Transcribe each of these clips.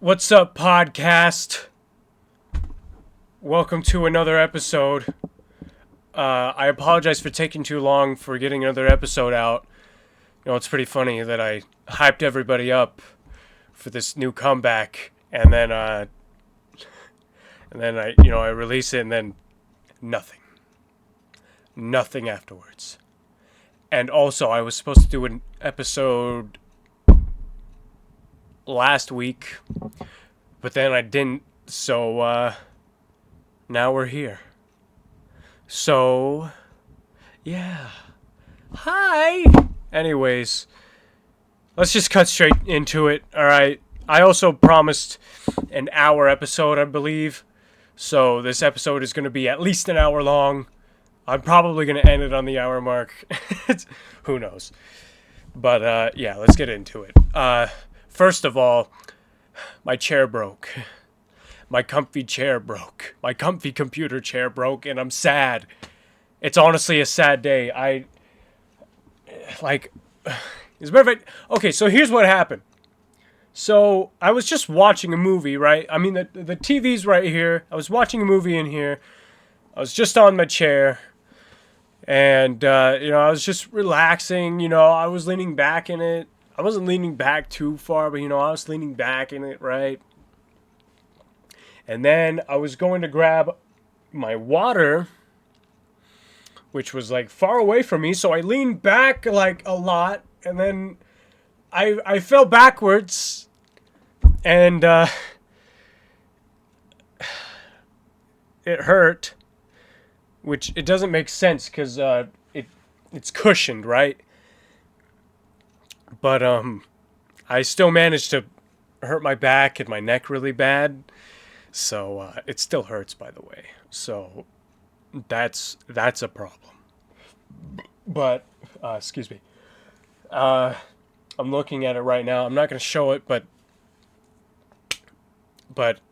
What's up, podcast? Welcome to another episode. I apologize for taking too long for getting another episode out. You know, it's pretty funny that I hyped everybody up for this new comeback, and then I release it, and then nothing afterwards. And also, I was supposed to do an episode last week, but then I didn't, so now we're here. So yeah, hi. Anyways, let's just cut straight into it. All right, I also promised an hour episode, I believe, so this episode is going to be at least an hour long. I'm probably going to end it on the hour mark. Who knows? But yeah, let's get into it. First of all, my chair broke. My comfy chair broke. My comfy computer chair broke, and I'm sad. It's honestly a sad day. As a matter of fact, okay, so here's what happened. So, I was just watching a movie, right? I mean, the TV's right here. I was watching a movie in here. I was just on my chair. And, I was just relaxing. I was leaning back in it. I wasn't leaning back too far, but, I was leaning back in it, right? And then I was going to grab my water, which was, far away from me. So I leaned back, a lot. And then I fell backwards. And it hurt. Which, it doesn't make sense because it's cushioned, right? But I still managed to hurt my back and my neck really bad. So it still hurts, by the way. So that's a problem. But excuse me. I'm looking at it right now. I'm not going to show it, but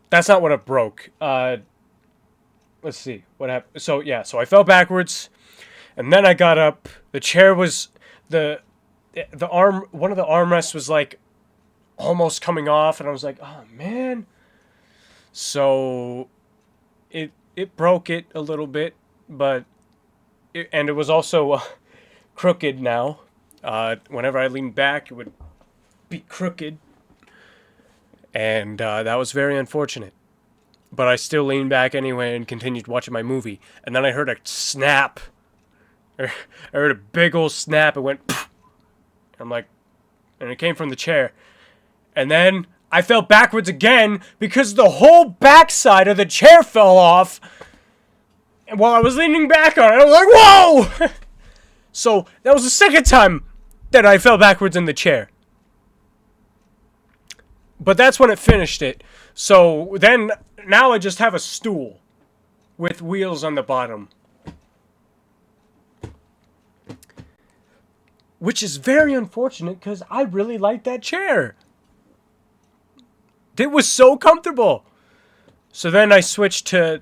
that's not what it broke. Let's see what happened. So I fell backwards, and then I got up. The chair was the arm. One of the armrests was almost coming off, and I was like, oh man. So it broke it a little bit, but it was also crooked now. Whenever I leaned back, it would be crooked, and that was very unfortunate. But I still leaned back anyway and continued watching my movie. And then I heard a snap. I heard a big old snap. It went. I'm like, and it came from the chair. And then I fell backwards again because the whole backside of the chair fell off. And while I was leaning back on it, I was like, whoa! So that was the second time that I fell backwards in the chair. But that's when it finished it. So then, now I just have a stool with wheels on the bottom. Which is very unfortunate because I really like that chair. It was so comfortable. So then I switched to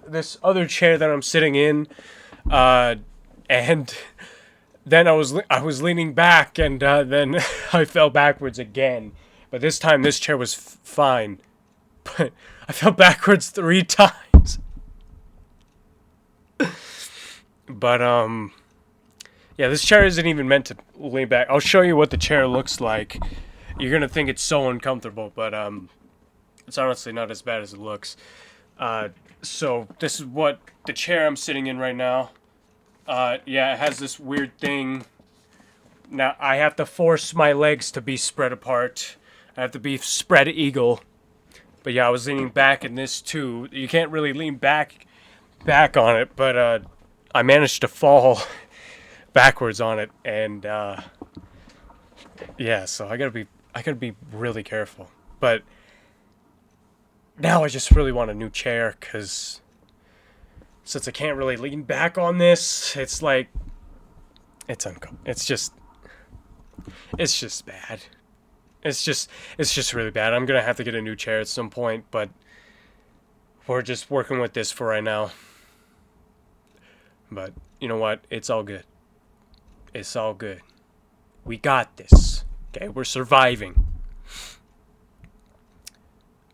this other chair that I'm sitting in. And then I was leaning back, and then I fell backwards again. But this time, this chair was fine. But I fell backwards 3 times. But, yeah, this chair isn't even meant to lean back. I'll show you what the chair looks like. You're going to think it's so uncomfortable, but it's honestly not as bad as it looks. So this is what the chair I'm sitting in right now. Yeah, it has this weird thing. Now, I have to force my legs to be spread apart. I have to be spread eagle. But yeah, I was leaning back in this too. You can't really lean back on it, but I managed to fall backwards on it, and yeah, so I gotta be really careful. But now I just really want a new chair, cause since I can't really lean back on this, it's just bad. It's just really bad. I'm gonna have to get a new chair at some point, but we're just working with this for right now. But you know what? It's all good. It's all good. We got this. Okay, we're surviving.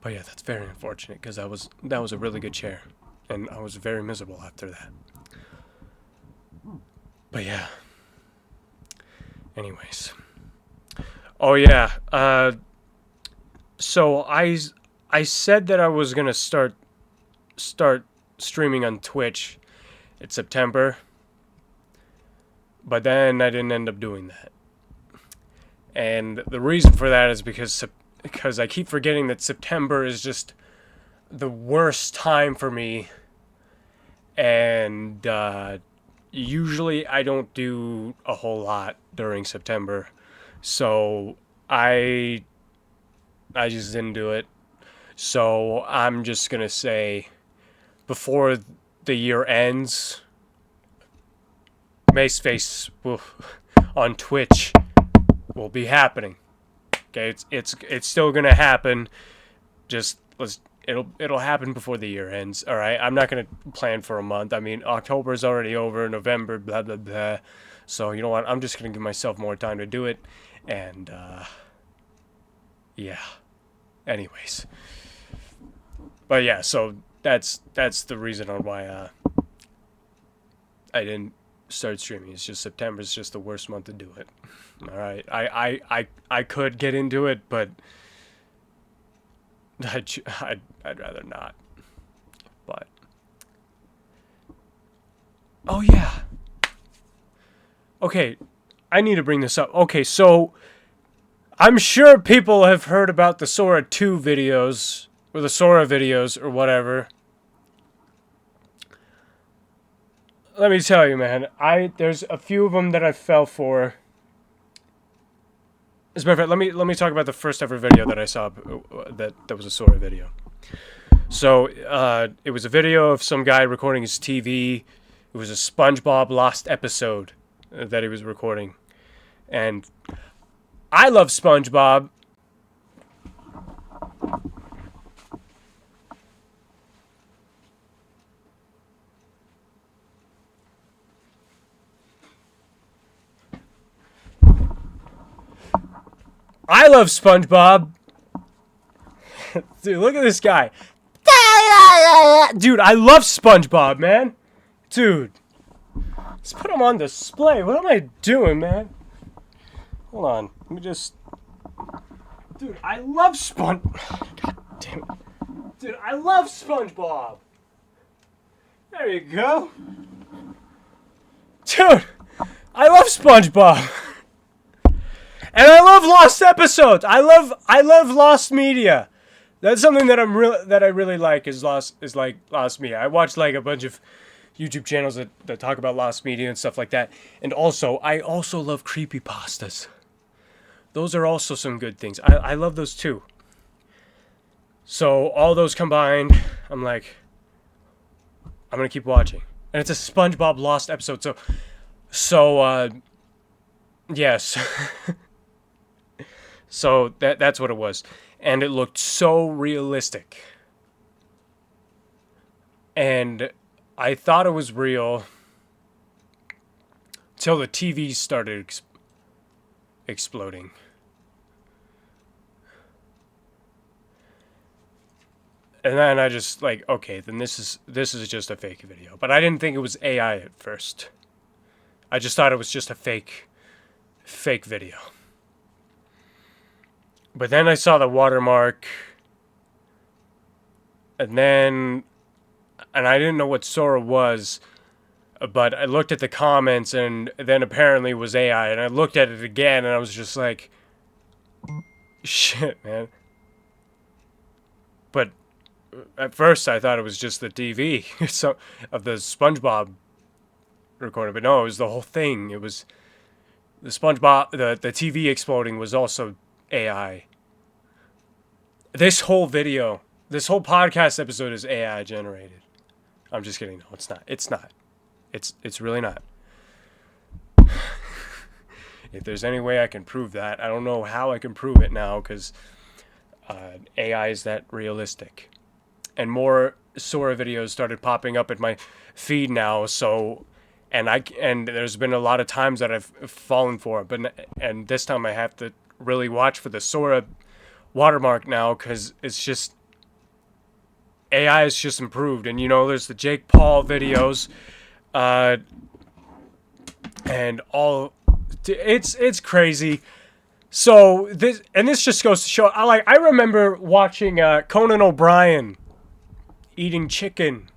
But yeah, that's very unfortunate because that was a really good chair, and I was very miserable after that. But yeah. Anyways. Oh yeah. So I said that I was gonna start streaming on Twitch in September, but then I didn't end up doing that. And the reason for that is because I keep forgetting that September is just the worst time for me, and usually I don't do a whole lot during September, so I just didn't do it. So I'm just gonna say, before the year ends, Maseface on Twitch will be happening. Okay, it's still gonna happen. Just it'll happen before the year ends. All right, I'm not gonna plan for a month. I mean, October's already over, November, blah blah blah. So you know what? I'm just gonna give myself more time to do it, and yeah. Anyways, but yeah, so that's the reason on why I didn't start streaming. It's just September's just the worst month to do it. All right, I could get into it, but I'd rather not. But oh yeah, okay, I need to bring this up. Okay, so I'm sure people have heard about the Sora 2 videos or the Sora videos or whatever. Let me tell you, man, there's a few of them that I fell for. As a matter of fact, let me talk about the first ever video that I saw that was a Sora video. So it was a video of some guy recording his TV. It was a SpongeBob Lost episode that he was recording, and I love SpongeBob. I love SpongeBob. Dude, look at this guy. Dude, I love SpongeBob, man. Dude. Let's put him on display. What am I doing, man? Hold on. Let me just... Dude, I love God damn it. Dude, I love SpongeBob. There you go. Dude, I love SpongeBob. And I love Lost episodes. I love Lost media. That's something that I really like is Lost media. I watch like a bunch of YouTube channels that talk about Lost media and stuff like that. And also, I also love creepypastas. Those are also some good things. I love those too. So all those combined, I'm like, I'm gonna keep watching. And it's a SpongeBob Lost episode. So yes. So that's what it was. And it looked so realistic. And I thought it was real till the TV started exploding. And then I just like, okay, then this is just a fake video. But I didn't think it was AI at first. I just thought it was just a fake video. But then I saw the watermark, and I didn't know what Sora was, but I looked at the comments, and then apparently it was AI, and I looked at it again, and I was just like, shit, man. But at first I thought it was just the TV so of the SpongeBob recording, but no, it was the whole thing. It was the SpongeBob, the TV exploding was also AI. This whole podcast episode is AI generated. I'm just kidding. No, it's not. It's not. It's really not. If there's any way I can prove that, I don't know how I can prove it now because AI is that realistic. And more Sora videos started popping up in my feed now, so and there's been a lot of times that I've fallen for it, and this time I have to really watch for the Sora watermark now because it's just AI has just improved. And, there's the Jake Paul videos, and all. It's crazy. So this just goes to show. I remember watching Conan O'Brien eating chicken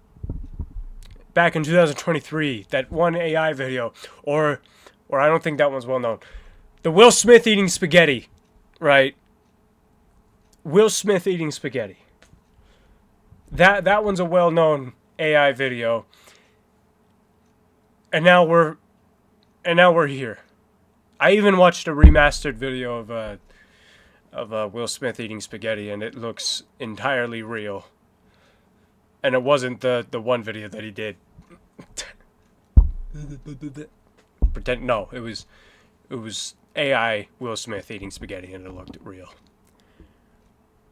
back in 2023. That one AI video, or I don't think that one's well known. The Will Smith eating spaghetti, right? Will Smith eating spaghetti. That one's a well-known AI video. And now we're here. I even watched a remastered video of Will Smith eating spaghetti, and it looks entirely real. And it wasn't the one video that he did. No, it was AI Will Smith eating spaghetti, and it looked real.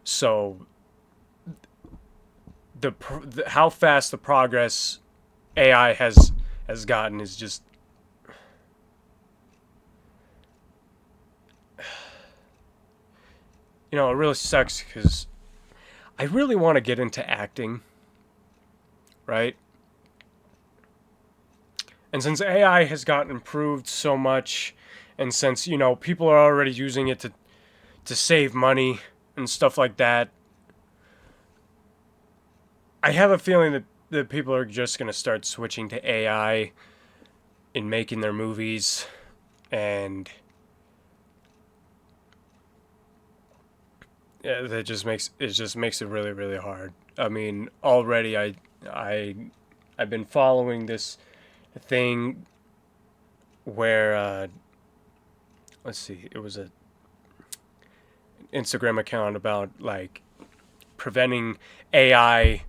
So how fast the progress AI has gotten is just. It really sucks because I really want to get into acting, right? And since AI has gotten improved so much, and since, people are already using it to save money and stuff like that, I have a feeling that people are just going to start switching to AI in making their movies, and yeah, it just makes it really, really hard. I mean, already I've been following this thing where let's see, it was an Instagram account about preventing AI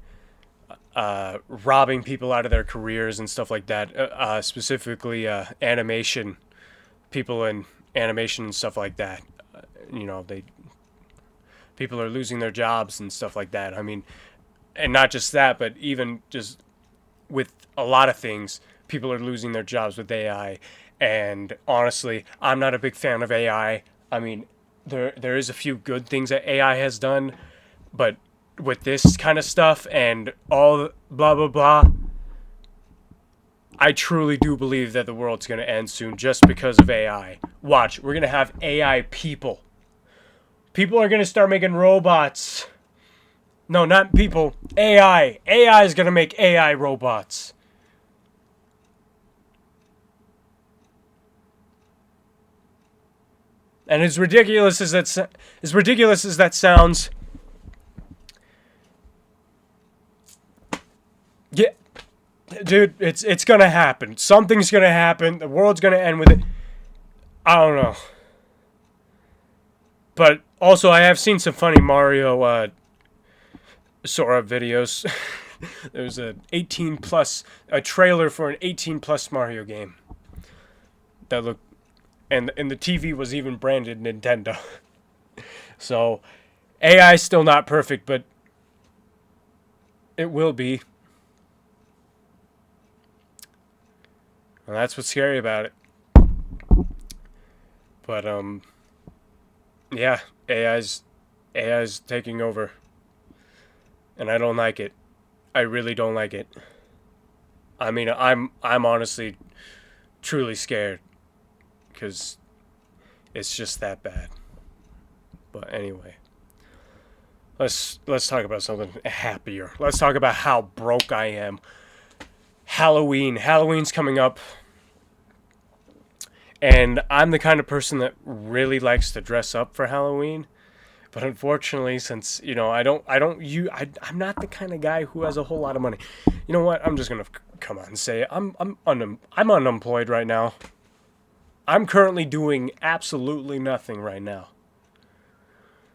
robbing people out of their careers and stuff like that. Specifically, animation, people in animation and stuff like that. People are losing their jobs and stuff like that. I mean, and not just that, but even just with a lot of things, people are losing their jobs with AI. And honestly, I'm not a big fan of AI. I mean, there is a few good things that AI has done, but with this kind of stuff and all blah, blah, blah, I truly do believe that the world's going to end soon just because of AI. Watch, we're going to have AI people. People are going to start making robots. No, not people. AI. AI is going to make AI robots. And as ridiculous as that sounds, yeah, dude, it's going to happen. Something's going to happen. The world's going to end with it. I don't know. But also, I have seen some funny Mario sora videos. There's a trailer for an 18+ Mario game that looked, and the TV was even branded Nintendo. So, AI is still not perfect, but it will be. And that's what's scary about it. But yeah, AI's taking over, and I don't like it. I really don't like it. I mean, I'm honestly, truly scared, because it's just that bad. But anyway, let's talk about something happier. Let's talk about how broke I am. Halloween's coming up. And I'm the kind of person that really likes to dress up for Halloween. But unfortunately, since, I'm not the kind of guy who has a whole lot of money. You know what? I'm just going to come out and say it. I'm unemployed right now. I'm currently doing absolutely nothing right now.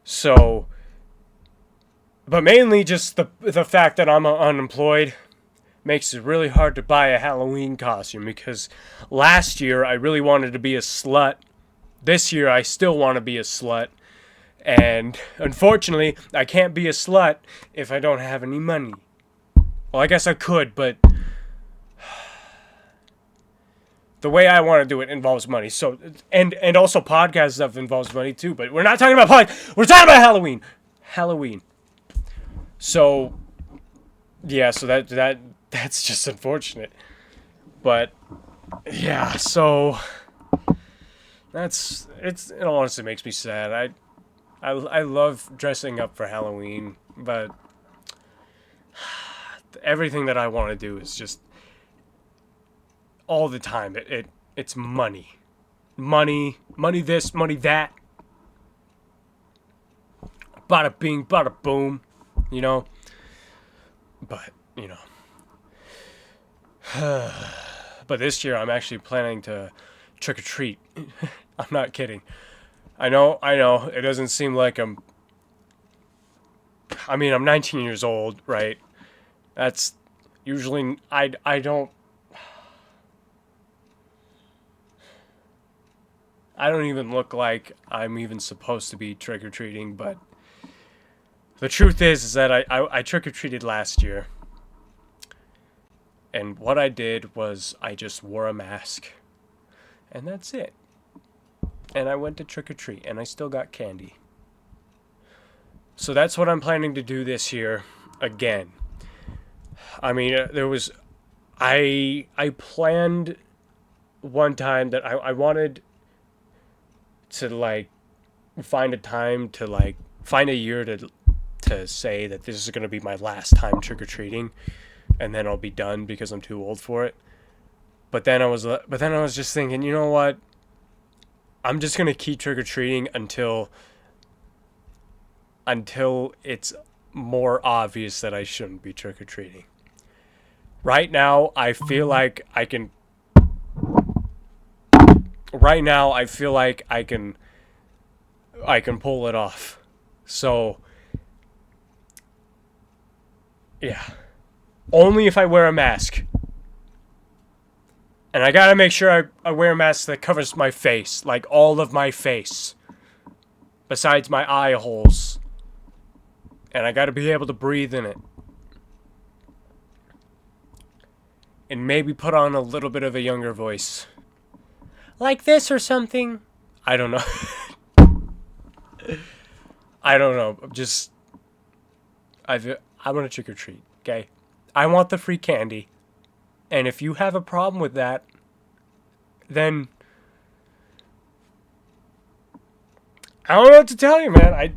So, but mainly just the fact that I'm unemployed makes it really hard to buy a Halloween costume, because last year I really wanted to be a slut. This year I still want to be a slut. And unfortunately, I can't be a slut if I don't have any money. Well, I guess I could, but the way I want to do it involves money. So, and also podcast stuff involves money too, but we're not talking about podcast. We're talking about Halloween. So, yeah, so that's just unfortunate. But yeah, so it honestly makes me sad. I love dressing up for Halloween, but everything that I want to do is just all the time. It's money. Money this, money that. Bada bing, bada boom, you know? But, but this year I'm actually planning to trick or treat. I'm not kidding. I know, it doesn't seem like I'm 19 years old, right? That's usually, I don't even look like I'm even supposed to be trick or treating, but the truth is that I trick or treated last year. And what I did was I just wore a mask. And that's it. And I went to trick or treat and I still got candy. So that's what I'm planning to do this year again. I planned one time that I wanted to like find a time to like find a year to say that this is going to be my last time trick or treating, and then I'll be done because I'm too old for it. But then I was just thinking, you know what? I'm just going to keep trick or treating until it's more obvious that I shouldn't be trick or treating. Right now, I feel like I can pull it off. So yeah. Only if I wear a mask. And I gotta make sure I wear a mask that covers my face. Like all of my face. Besides my eye holes. And I gotta be able to breathe in it. And maybe put on a little bit of a younger voice. Like this or something. I don't know. I don't know. I want to trick or treat, okay? I want the free candy. And if you have a problem with that, then I don't know what to tell you, man.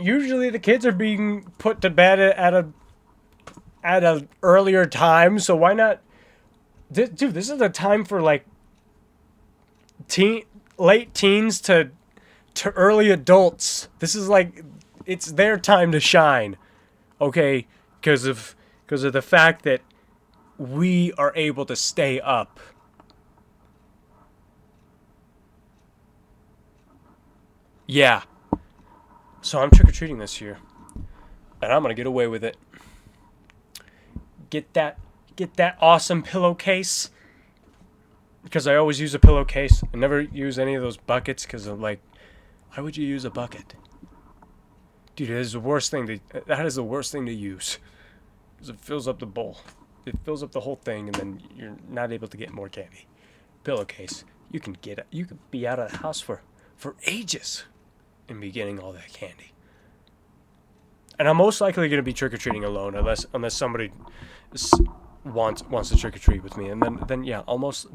Usually the kids are being put to bed at a earlier time, so why not? Dude, this is a time for like late teens to early adults. This is like it's their time to shine, okay? Because of the fact that we are able to stay up. Yeah. So I'm trick or treating this year, and I'm gonna get away with it. Get that awesome pillowcase. Because I always use a pillowcase. I never use any of those buckets because I'm like, why would you use a bucket? Dude, that is the worst thing to use. Because it fills up the bowl. It fills up the whole thing, and then you're not able to get more candy. Pillowcase, you can be out of the house for ages and be getting all that candy. And I'm most likely going to be trick or treating alone, unless somebody wants to trick or treat with me, and then I'm most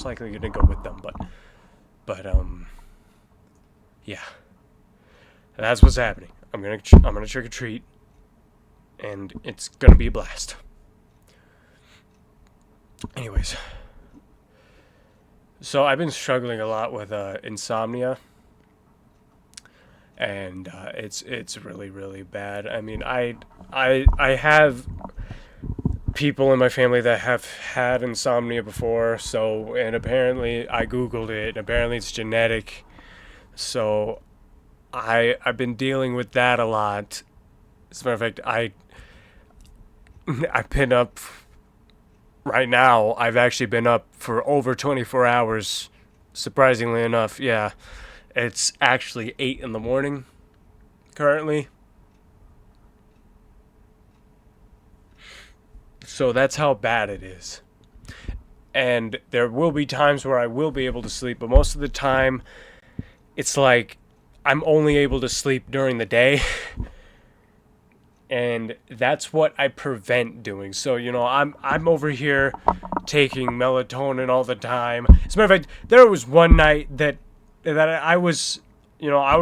likely going to go with them. But yeah, that's what's happening. I'm gonna trick or treat, and it's gonna be a blast. Anyways, so I've been struggling a lot with insomnia, and it's really, really bad. I mean, I have people in my family that have had insomnia before, and apparently I googled it, and apparently it's genetic. So I've been dealing with that a lot. As a matter of fact, I've been up right now. I've actually been up for over 24 hours. Surprisingly enough, yeah. It's actually 8 in the morning currently. So that's how bad it is. And there will be times where I will be able to sleep, but most of the time it's like I'm only able to sleep during the day. And that's what I prevent doing. So, I'm over here taking melatonin all the time. As a matter of fact, there was one night that I was, I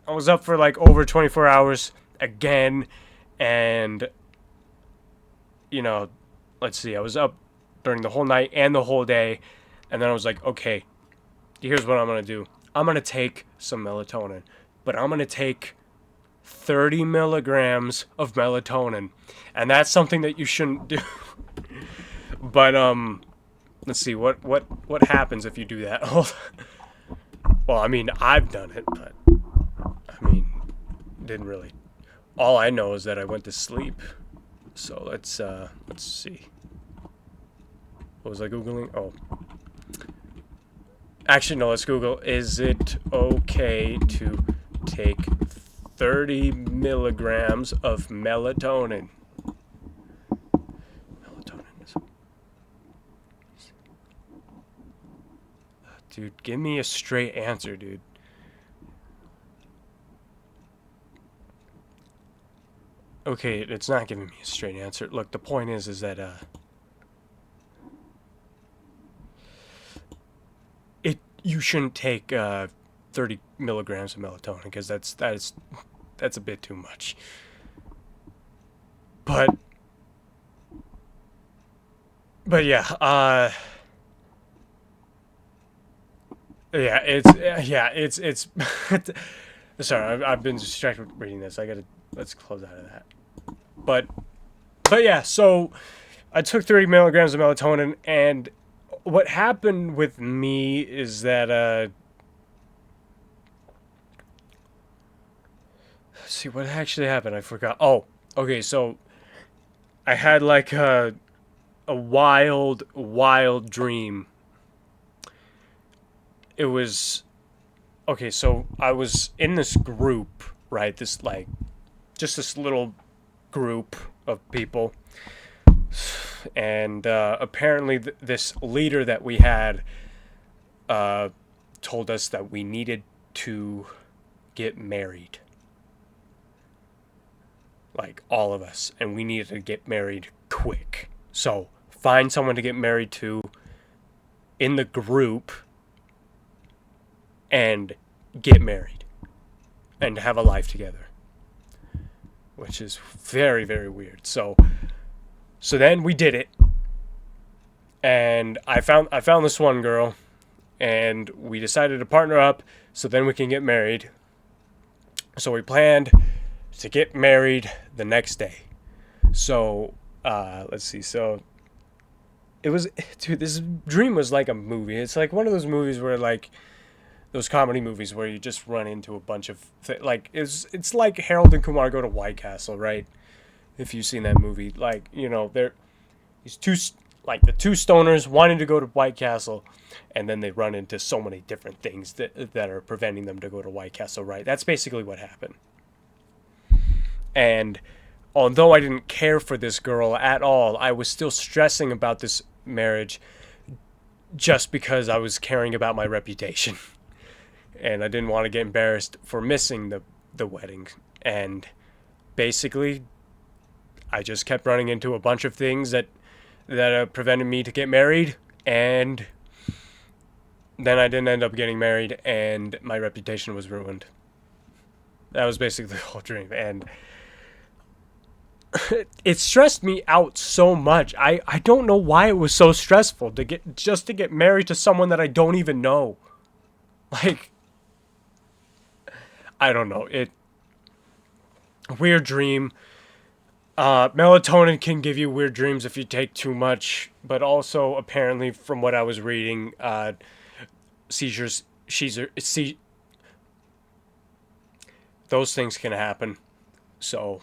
was up for like over 24 hours again, and let's see, I was up during the whole night and the whole day, and then I was like, okay, here's what I'm gonna do. I'm gonna take some melatonin, but I'm gonna take 30 milligrams of melatonin, and that's something that you shouldn't do. But let's see what happens if you do that. Well, I mean, I've done it, but I mean, didn't really. All I know is that I went to sleep. So let's see. What was I googling? Oh, actually no. Let's Google. Is it okay to take 30 milligrams of melatonin? Dude, give me a straight answer, dude. Okay, it's not giving me a straight answer. Look, the point is that you shouldn't take 30 milligrams of melatonin, because that's a bit too much. But yeah, it's sorry, I've been distracted reading this. Let's close out of that. But yeah, so I took 30 milligrams of melatonin, and what happened with me is that let's see what actually happened. I forgot. Oh, okay, so I had like a wild dream. It was okay, so I was in this group, right? This like just this little group of people, and apparently this leader that we had told us that we needed to get married, like all of us, and we needed to get married quick. So find someone to get married to in the group and get married and have a life together, which is very, very weird. So then we did it, and I found this one girl, and we decided to partner up so then we can get married. So we planned to get married the next day. So let's see. So it was, dude, this dream was like a movie. It's like one of those movies where like those comedy movies where you just run into a bunch of like it's like Harold and Kumar Go to White Castle, right? If you've seen that movie, like they're these two, like the two stoners wanting to go to White Castle, and then they run into so many different things that are preventing them to go to White Castle, right? That's basically what happened. And although I didn't care for this girl at all, I was still stressing about this marriage just because I was caring about my reputation. And I didn't want to get embarrassed for missing the wedding. And basically, I just kept running into a bunch of things that prevented me to get married. And then I didn't end up getting married, and my reputation was ruined. That was basically the whole dream. And it stressed me out so much. I don't know why it was so stressful to get married to someone that I don't even know. Like, I don't know. Weird dream. Melatonin can give you weird dreams if you take too much, but also apparently from what I was reading, those things can happen. So,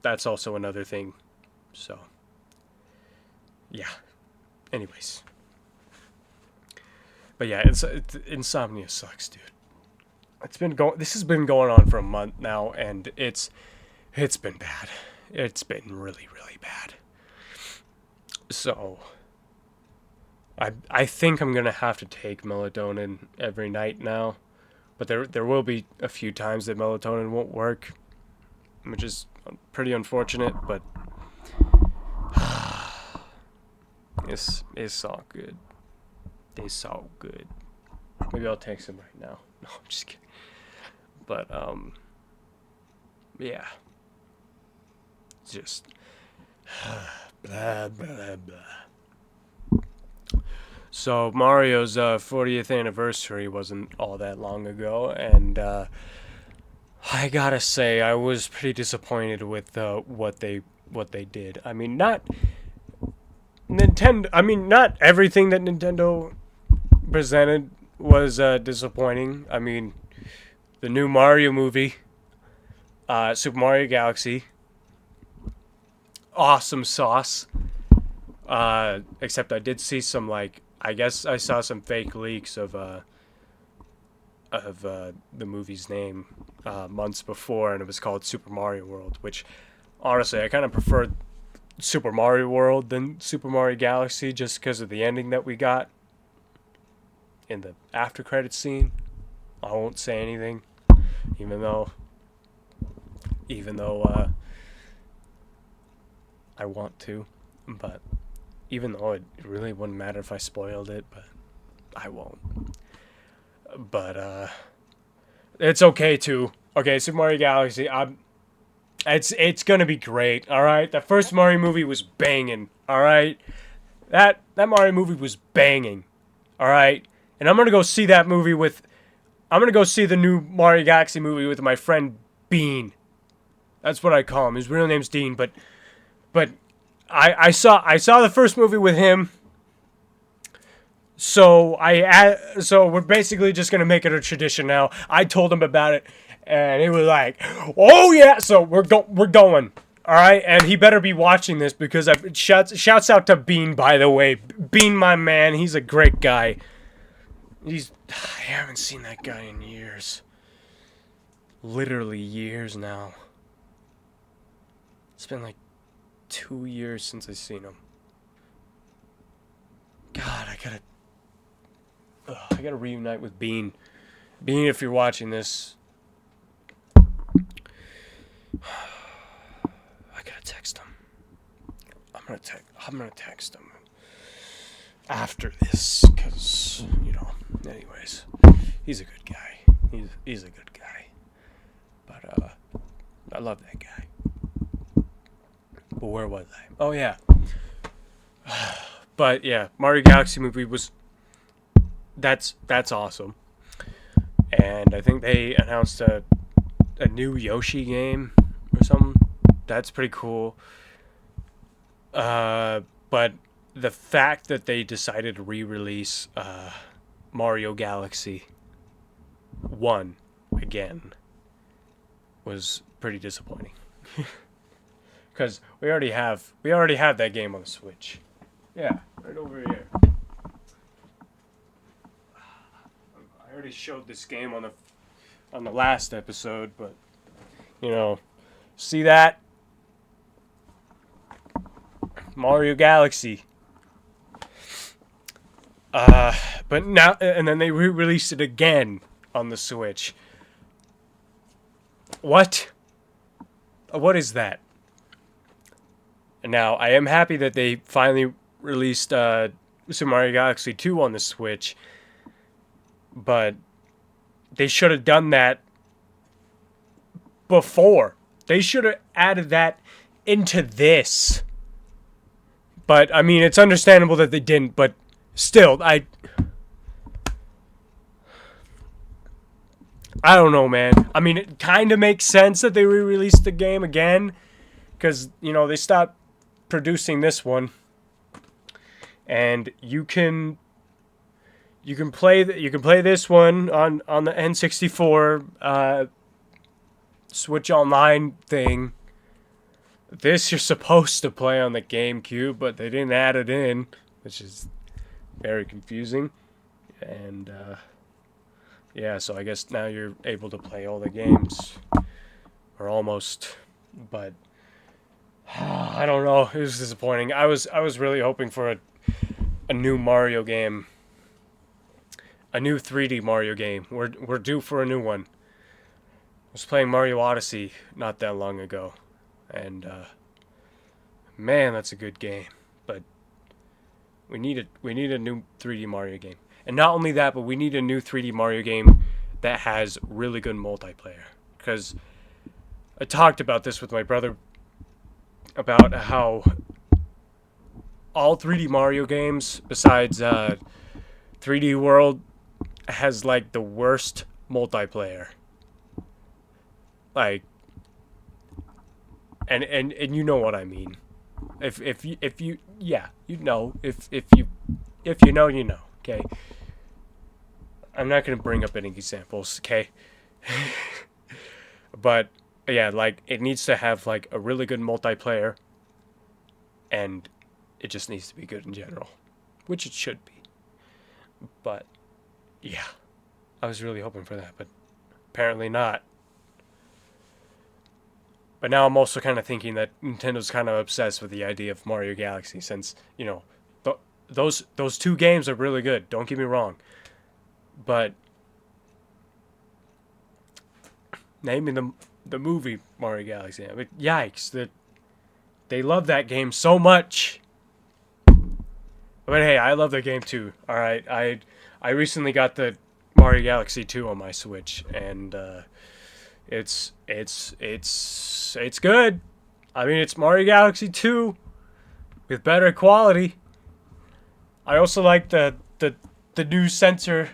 that's also another thing. So, yeah. Anyways. But yeah, insomnia sucks, dude. This has been going on for a month now, and it's been bad. It's been really, really bad. So I think I'm gonna have to take melatonin every night now, but there will be a few times that melatonin won't work. which is pretty unfortunate, but it's all good. It's all good. Maybe I'll text him right now. No, I'm just kidding. But yeah, just blah blah blah. So Mario's 40th anniversary wasn't all that long ago, and I gotta say I was pretty disappointed with what they did. I mean, not Nintendo. I mean, not everything that Nintendo presented was disappointing. I mean, the new Mario movie, Super Mario Galaxy, awesome sauce. Except I did see some, like, I guess I saw some fake leaks of the movie's name months before, and it was called Super Mario World, which honestly I kind of preferred Super Mario World than Super Mario Galaxy just because of the ending that we got in the after credits scene. I won't say anything, even though I want to, but even though it really wouldn't matter if I spoiled it, but I won't. But it's okay too. Okay, Super Mario Galaxy. It's gonna be great. All right, the first Mario movie was banging. All right, that Mario movie was banging. All right, and I'm gonna go see that movie with. I'm gonna go see the new Mario Galaxy movie with my friend Bean. That's what I call him. His real name's Dean, but I saw the first movie with him. So we're basically just gonna make it a tradition now. I told him about it, and he was like, "Oh yeah!" So we're going. All right, and he better be watching this because shouts out to Bean, by the way. Bean, my man, he's a great guy. I haven't seen that guy in years. Literally years now. It's been like 2 years since I've seen him. God, I gotta reunite with Bean. Bean, if you're watching this, I gotta text him. I'm gonna text him after this, cause anyways, he's a good guy. He's a good guy. But I love that guy. But where was I? Oh yeah. But yeah, Mario Galaxy movie was. That's awesome. And I think they announced a new Yoshi game or something. That's pretty cool. But the fact that they decided to re-release Mario Galaxy 1 again was pretty disappointing. Because we already have that game on the Switch. Yeah, right over here. I already showed this game on the last episode, but see that? Mario Galaxy. But now, and then they re-released it again on the Switch. What? What is that? Now, I am happy that they finally released Super Mario Galaxy 2 on the Switch, but they should have done that before. They should have added that into this. But, I mean, it's understandable that they didn't, but still, I don't know, man. I mean, it kind of makes sense that they re-released the game again, because, they stopped producing this one, and you can play this one on the N64 Switch Online thing. This you're supposed to play on the GameCube, but they didn't add it in, which is very confusing. And yeah, so I guess now you're able to play all the games, or almost, but I don't know. It was disappointing. I was really hoping for a new Mario game, a new 3D Mario game. We're due for a new one. was playing Mario Odyssey not that long ago, and man, that's a good game. But we need a new 3D Mario game, and not only that, but we need a new 3D Mario game that has really good multiplayer. Because I talked about this with my brother about how all 3D Mario games, besides 3D World, has like the worst multiplayer. Like, and you know what I mean. If you yeah, you know, if you know, you know. Okay. I'm not gonna bring up any examples. Okay. But yeah, like it needs to have like a really good multiplayer, and it just needs to be good in general, which it should be. But yeah, I was really hoping for that, but apparently not. But now I'm also kind of thinking that Nintendo's kind of obsessed with the idea of Mario Galaxy, since those two games are really good. Don't get me wrong, but naming the movie Mario Galaxy, I mean, yikes! That they love that game so much. But hey, I love the game too. All right, I recently got the Mario Galaxy 2 on my Switch, and it's good. I mean, it's Mario Galaxy 2 with better quality. I also like the new sensor.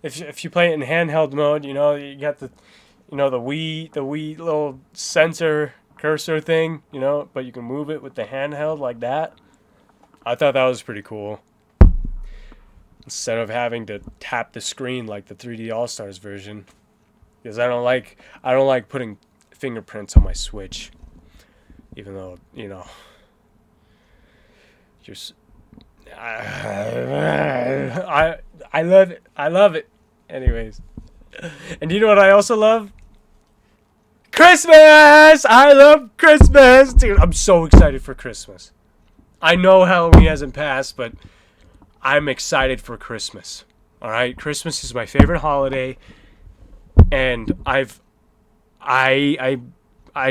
If you play it in handheld mode, you got the Wii little sensor cursor thing, but you can move it with the handheld like that. I thought that was pretty cool. Instead of having to tap the screen like the 3D All-Stars version, because I don't like putting fingerprints on my Switch, even though just I love it. I love it. Anyways, and you know what I also love? Christmas! I love Christmas, dude. I'm so excited for Christmas. I know Halloween hasn't passed, but I'm excited for Christmas. All right, Christmas is my favorite holiday, and I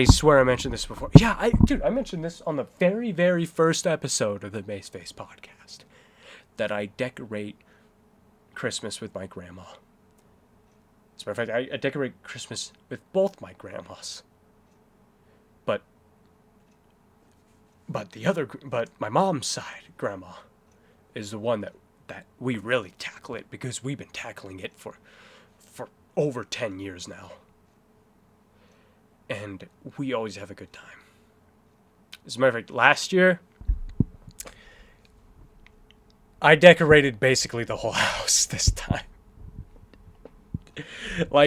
swear I mentioned this before. Yeah, I mentioned this on the very, very first episode of the Maseface Podcast, that I decorate Christmas with my grandma. As a matter of fact, I decorate Christmas with both my grandmas. But my mom's side grandma is the one that we really tackle it, because we've been tackling it for over 10 years now. And we always have a good time. As a matter of fact, last year I decorated basically the whole house this time.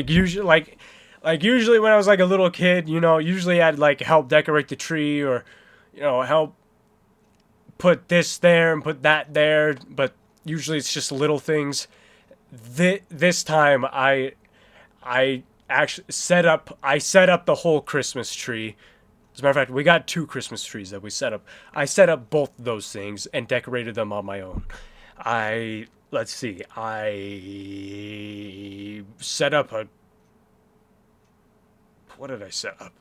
Usually when I was like a little kid, usually I'd like help decorate the tree, or help put this there and put that there, but usually it's just little things. This time I actually set up the whole Christmas tree. As a matter of fact, we got 2 Christmas trees that we set up. I set up both those things and decorated them on my own. I set up what did I set up?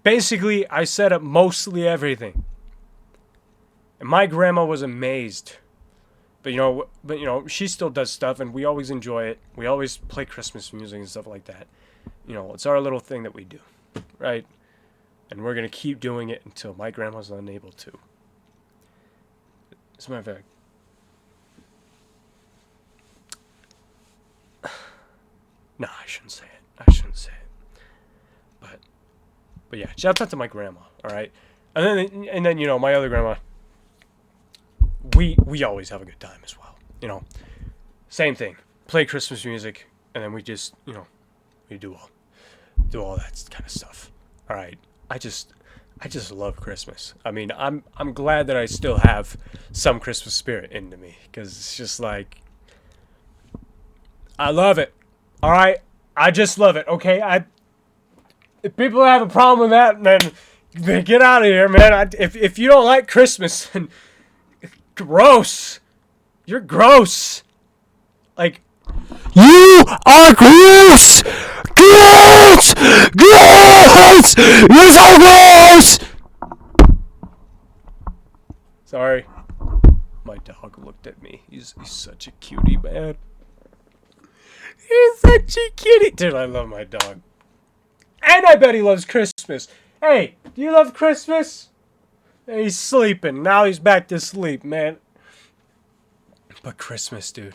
Basically, I set up mostly everything. And my grandma was amazed. But she still does stuff, and we always enjoy it. We always play Christmas music and stuff like that. It's our little thing that we do, right? And we're going to keep doing it until my grandma's unable to. As a matter of fact, no, I shouldn't say it. But yeah, shout out to my grandma, all right? And then my other grandma, we always have a good time as well. Same thing. Play Christmas music, and then we just, we do all that kind of stuff. All right. I just love Christmas. I mean, I'm glad that I still have some Christmas spirit into me, because it's just like, I love it. All right. I just love it. Okay. If people have a problem with that, then get out of here, man. If you don't like Christmas, then gross. You're gross. Like, You are gross! Gross! Gross! You're so gross! Sorry. My dog looked at me. He's such a cutie, man. He's such a cutie. Dude, I love my dog. And I bet he loves Christmas. Hey, do you love Christmas? He's sleeping. Now he's back to sleep, man. But Christmas, dude.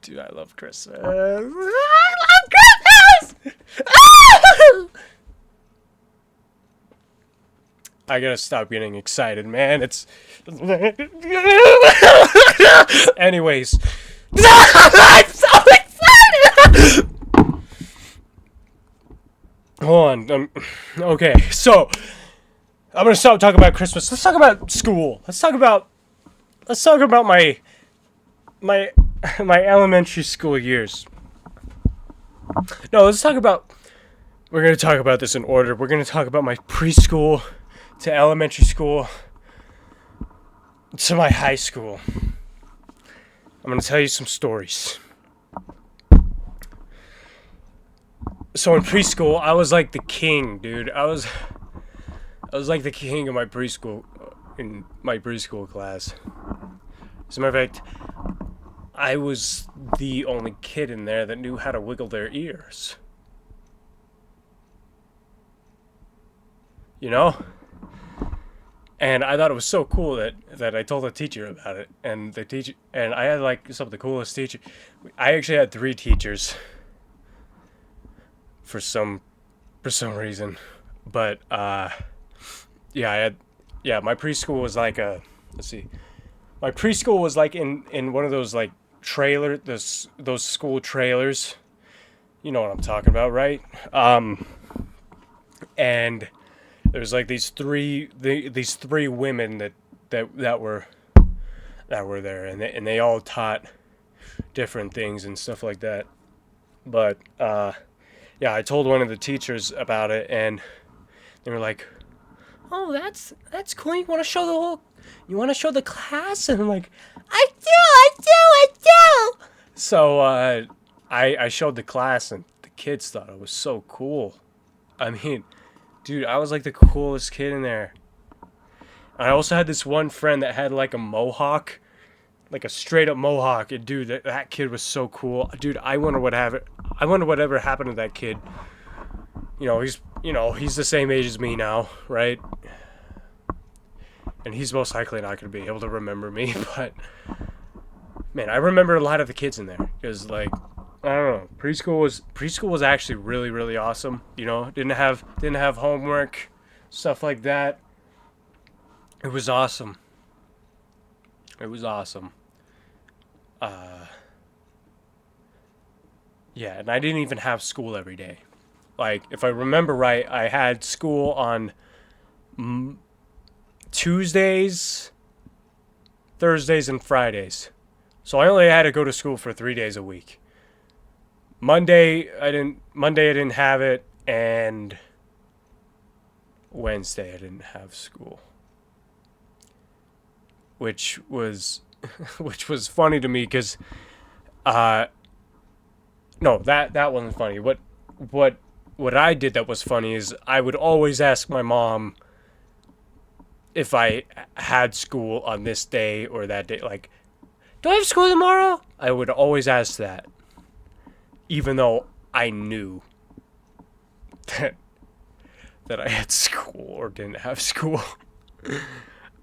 Dude, I love Christmas. I love Christmas! I gotta stop getting excited, man. It's... Anyways. I'm so excited! Hold on. Okay, so... I'm gonna stop talking about Christmas. Let's talk about school. Let's talk about my elementary school years. No, let's talk about... We're gonna talk about this in order. We're gonna talk about my preschool to elementary school to my high school. I'm gonna tell you some stories. So in preschool, I was like the king, dude. I was like the king of my preschool, in my preschool class. As a matter of fact, I was the only kid in there that knew how to wiggle their ears. You know? And I thought it was so cool that I told the teacher about it. And the teacher, and I had like some of the coolest teachers. I actually had 3 teachers for some reason. But my preschool was like my preschool was like in one of those like those school trailers. You know what I'm talking about, right? And there's like these three women that were there, and they all taught different things and stuff like that. But I told one of the teachers about it, and they were like, "Oh, that's cool. You want to show the class?" And I'm like, I do. So I showed the class, and the kids thought it was so cool. I mean, dude, I was like the coolest kid in there. I also had this one friend that had like a mohawk, like a straight up mohawk. And dude, that kid was so cool. Dude, I wonder whatever happened to that kid. He's the same age as me now, right? And he's most likely not going to be able to remember me, but man, I remember a lot of the kids in there because, like, I don't know, preschool was actually really, really awesome. Didn't have homework, stuff like that. It was awesome. And I didn't even have school every day. Like, if I remember right, I had school on Tuesdays, Thursdays, and Fridays. So I only had to go to school for 3 days a week. Monday I didn't have it, and Wednesday I didn't have school. Which was funny to me because no, that wasn't funny. What I did that was funny is I would always ask my mom if I had school on this day or that day. Like, do I have school tomorrow? I would always ask that, even though I knew that I had school or didn't have school.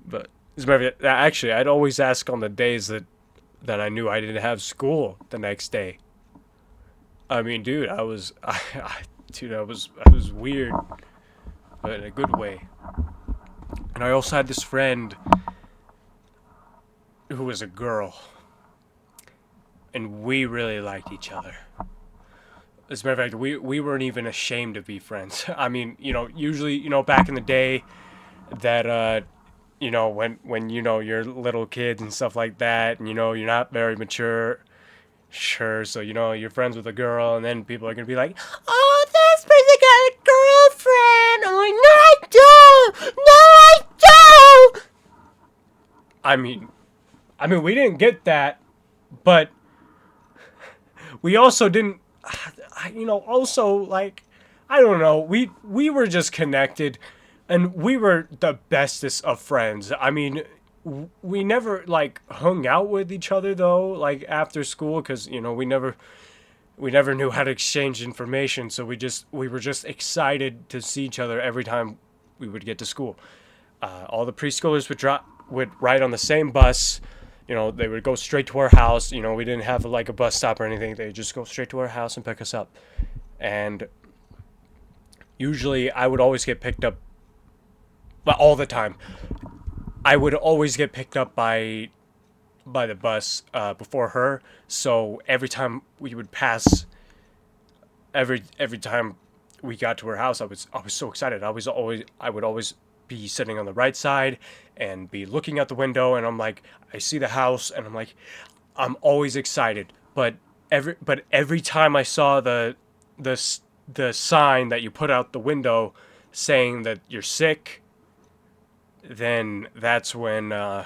But as a matter of fact, actually, I'd always ask on the days that I knew I didn't have school the next day. I mean, dude, I was weird, but in a good way. And I also had this friend who was a girl, and we really liked each other. As a matter of fact, we weren't even ashamed to be friends. I mean, usually, back in the day, that when you're little kids and stuff like that, and you're not very mature. Sure, so you're friends with a girl, and then people are gonna be like, "Oh, this person got a girlfriend." I'm like, "No, I don't. I mean, we didn't get that, but we also didn't, also, like, I don't know, we were just connected, and we were the bestest of friends. I mean, we never, like, hung out with each other, though, like, after school, because, we never knew how to exchange information, so we were just excited to see each other every time we would get to school. All the preschoolers would ride on the same bus. They would go straight to our house. We didn't have like a bus stop or anything. They would just go straight to our house and pick us up. And usually I would always get picked up, well, all the time. I would always get picked up by the bus before her. So every time we would pass, every time we got to her house, I was so excited. I would always be sitting on the right side and be looking out the window, and I'm like, I see the house, and I'm like, I'm always excited. But every time I saw the sign that you put out the window saying that you're sick, then that's whenever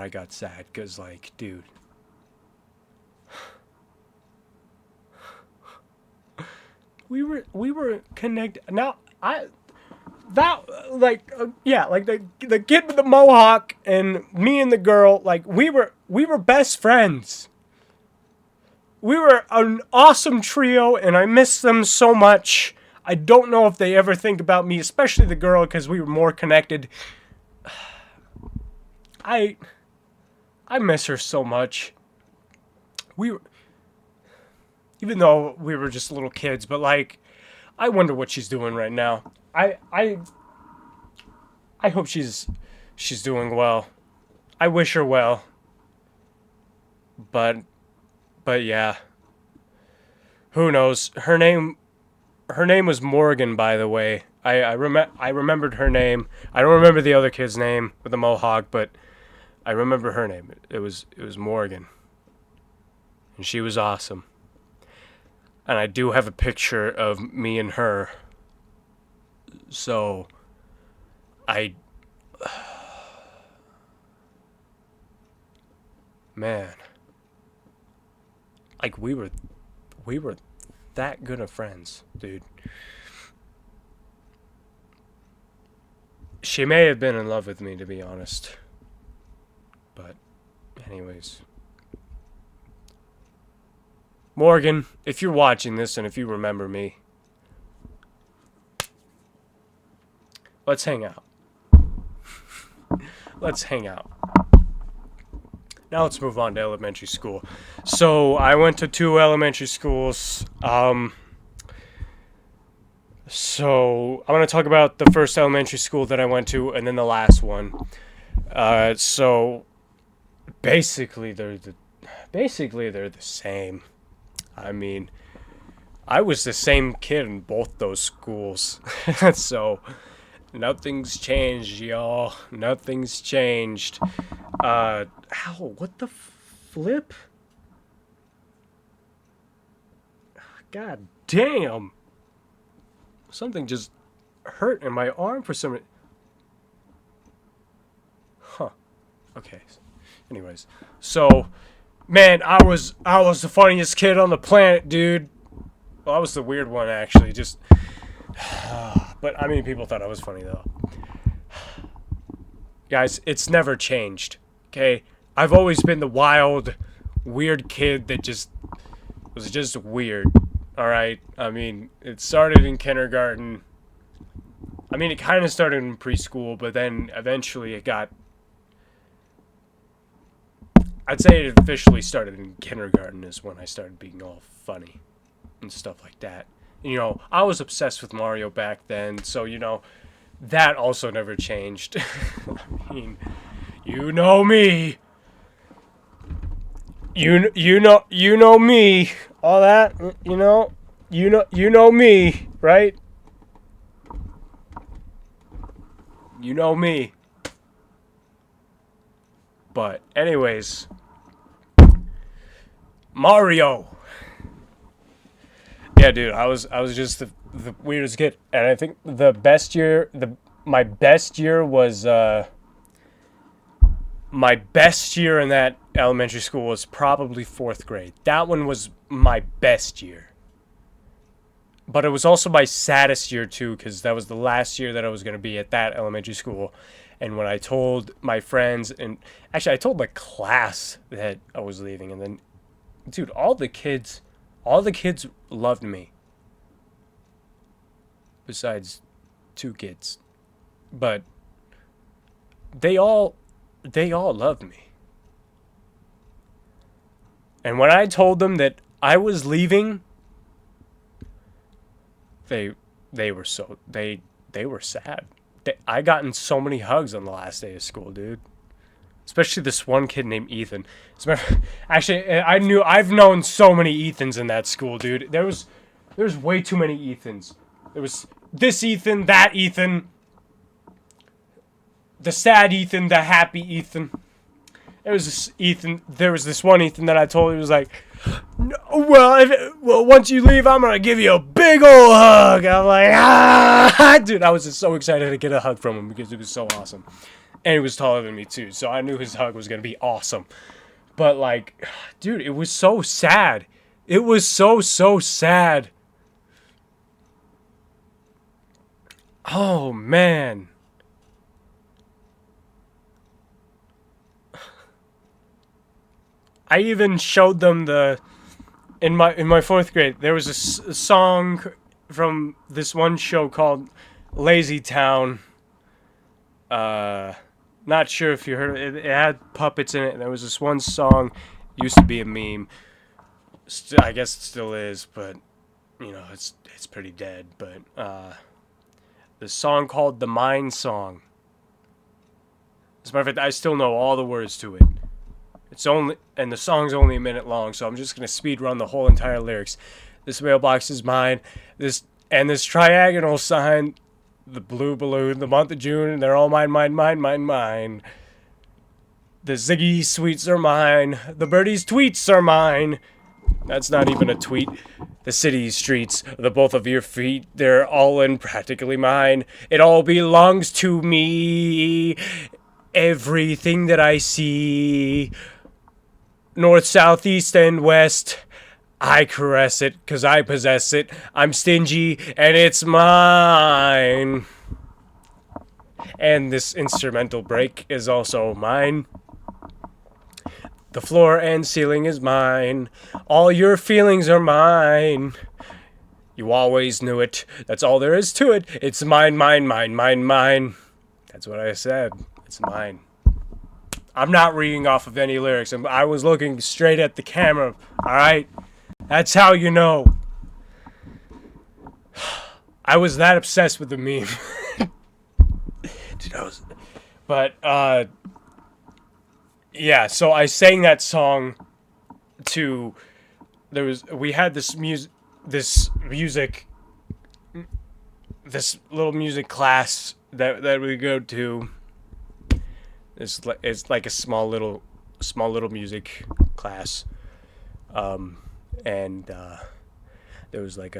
I got sad, because, like, dude, we were connected. Now like the kid with the mohawk and me and the girl, like, we were best friends. We were an awesome trio, and I miss them so much. I don't know if they ever think about me, especially the girl, because we were more connected. I miss her so much. Even though we were just little kids, but, like, I wonder what she's doing right now. I hope she's doing well. I wish her well. But yeah. Who knows? Her name was Morgan, by the way. I remembered her name. I don't remember the other kid's name with the mohawk, but I remember her name. It was Morgan. And she was awesome. And I do have a picture of me and her. So man, like, we were that good of friends, dude. She may have been in love with me, to be honest. But anyways, Morgan, if you're watching this and if you remember me, let's hang out. Let's hang out. Now let's move on to elementary school. So I went to 2 elementary schools. So I'm going to talk about the first elementary school that I went to, and then the last one. So basically they're the same. I mean, I was the same kid in both those schools. So nothing's changed, y'all. Nothing's changed. Ow, what the flip? God damn. Something just hurt in my arm for some reason. Huh. Okay. Anyways. So, man, I was the funniest kid on the planet, dude. Well, I was the weird one, actually. Just... But, I mean, people thought I was funny, though. Guys, it's never changed, okay? I've always been the wild, weird kid that was just weird, alright? I mean, it started in kindergarten. I mean, it kind of started in preschool, but then eventually I'd say it officially started in kindergarten is when I started being all funny and stuff like that. And, I was obsessed with Mario back then, so, that also never changed. I mean, you know me. You know me. All that, you know me, right? You know me. But anyways, Mario. Yeah, dude, I was just the weirdest kid, and I think my best year was my best year in that elementary school was probably 4th grade. That one was my best year. But it was also my saddest year, too, because that was the last year that I was going to be at that elementary school. And when I told my friends, and actually I told the class that I was leaving, and then, dude, all the kids loved me. Besides 2 kids. But they all loved me. And when I told them that I was leaving, they were sad. I got in so many hugs on the last day of school, dude. Especially this one kid named Ethan. Actually, I've known so many Ethans in that school, dude. There's way too many Ethans. There was this Ethan, that Ethan, the sad Ethan, the happy Ethan. There was this one Ethan that I told. He was like, no, well, once you leave, I'm gonna give you a big old hug. I'm like, dude, I was just so excited to get a hug from him because it was so awesome, and he was taller than me too, so I knew his hug was gonna be awesome. But like, dude, it was so sad. It was so sad. Oh man. I even showed them in my 4th grade. There was a song from this one show called Lazy Town. Not sure if you heard it. It had puppets in it. And there was this one song, used to be a meme. I guess it still is, but you know, it's pretty dead. But the song called The Mind Song. As a matter of fact, I still know all the words to it. And the song's only a minute long, so I'm just gonna speed run the whole entire lyrics. This mailbox is mine. This triagonal sign, the blue balloon, the month of June, they're all mine. The Ziggy sweets are mine. The birdies tweets are mine. That's not even a tweet. The city streets, the both of your feet, they're all in practically mine. It all belongs to me. Everything that I see. North, south, east, and west. I caress it, 'cause I possess it. I'm stingy, and it's mine. And this instrumental break is also mine. The floor and ceiling is mine. All your feelings are mine. You always knew it. That's all there is to it. It's mine. That's what I said. It's mine. I'm not reading off of any lyrics. I was looking straight at the camera. Alright? That's how you know. I was that obsessed with the meme. Dude, yeah, so I sang that song to... We had this little music class that we go to. It's like a small little music class, and there was like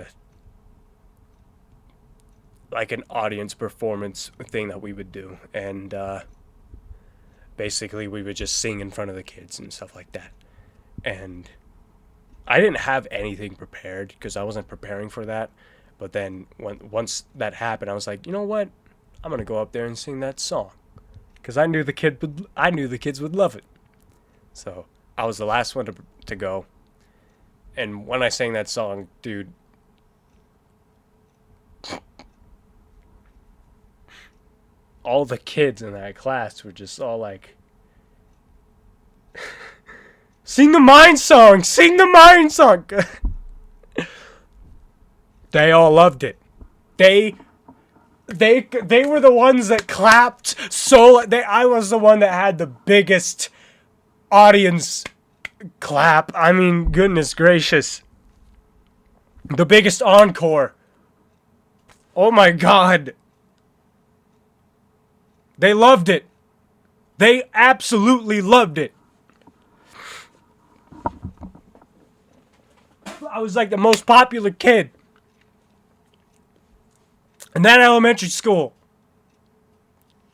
an audience performance thing that we would do, and basically we would just sing in front of the kids and stuff like that. And I didn't have anything prepared because I wasn't preparing for that. But then once that happened, I was like, you know what? I'm gonna go up there and sing that song. Because I knew the kids would love it. So I was the last one to go. And when I sang that song, dude, all the kids in that class were just all like, sing the Mind Song! Sing the Mind Song! They all loved it. They were the ones that clapped. I was the one that had the biggest audience clap. I mean, goodness gracious. The biggest encore. Oh my God. They loved it. They absolutely loved it. I was like the most popular kid in that elementary school.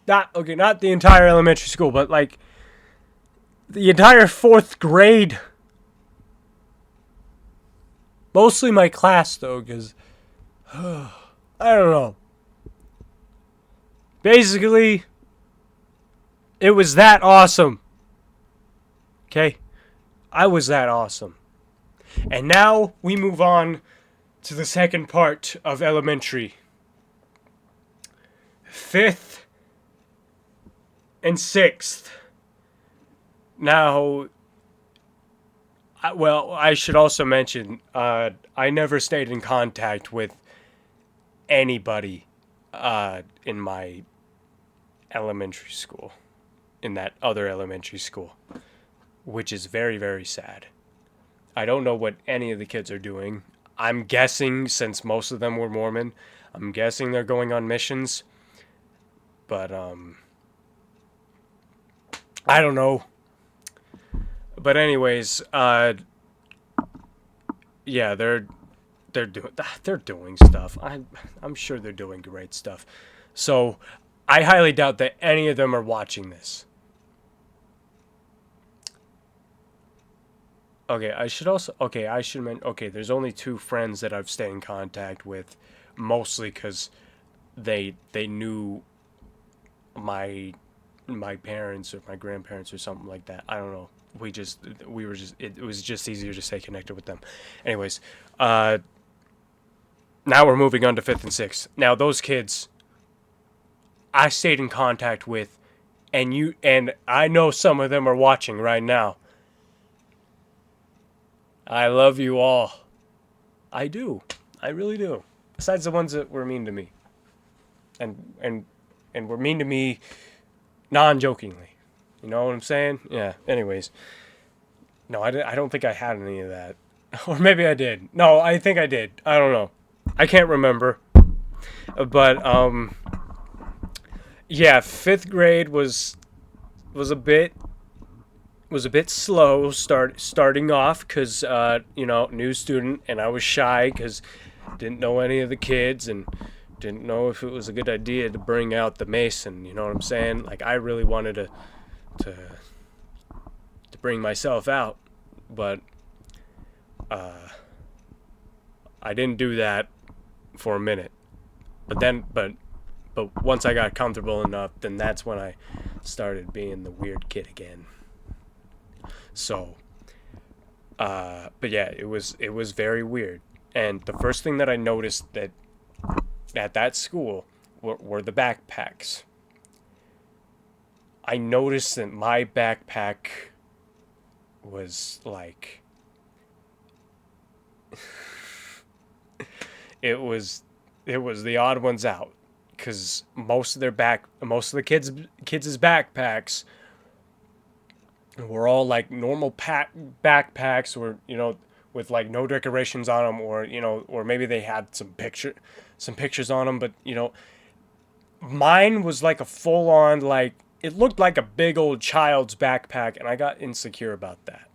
Not the entire elementary school, but like the entire 4th grade. Mostly my class, though, because I don't know. Basically, it was that awesome. Okay? I was that awesome. And now we move on to the second part of elementary. 5th and 6th. Now, I should also mention, I never stayed in contact with anybody in my elementary school, in that other elementary school, which is very, very sad. I don't know what any of the kids are doing. I'm guessing, since most of them were Mormon, I'm guessing they're going on missions. But, I don't know. But anyways, yeah, they're doing stuff. I'm sure they're doing great stuff. So, I highly doubt that any of them are watching this. Okay, I should mention, there's only 2 friends that I've stayed in contact with, mostly because they knew my parents or my grandparents or something like that. I don't know. It was just easier to stay connected with them. Anyways, now we're moving on to 5th and 6th. Now those kids I stayed in contact with, and I know some of them are watching right now. I love you all. I do. I really do. Besides the ones that were mean to me. And were mean to me non-jokingly. You know what I'm saying? Yeah. Anyways. No, I don't think I had any of that. Or maybe I did. No, I think I did. I don't know. I can't remember. But, yeah, 5th grade was a bit slow starting off because, new student, and I was shy because didn't know any of the kids and didn't know if it was a good idea to bring out the Mason, you know what I'm saying? Like, I really wanted to bring myself out, but I didn't do that for a minute. But once I got comfortable enough, then that's when I started being the weird kid again. So, but yeah, it was very weird. And the first thing that I noticed that at that school were the backpacks. I noticed that my backpack was like, it was the odd ones out, because most of the kids' backpacks were all like normal backpacks, or with like no decorations on them, or maybe they had some pictures on them, but mine was like a full on, like, it looked like a big old child's backpack, and I got insecure about that.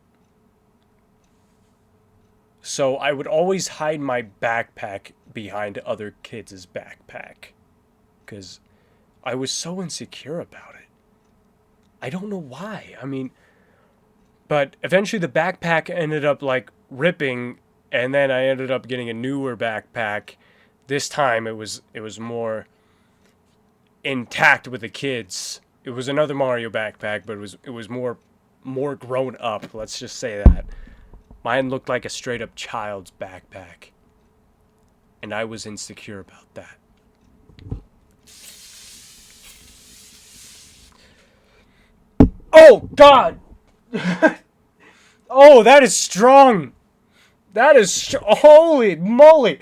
So I would always hide my backpack behind other kids' backpack, because I was so insecure about it. I don't know why. I mean, but eventually the backpack ended up like ripping, and then I ended up getting a newer backpack. This time it was more intact with the kids. It was another Mario backpack, but it was more grown up. Let's just say that. Mine looked like a straight up child's backpack, and I was insecure about that. Oh God! Oh, that is strong. That is holy moly.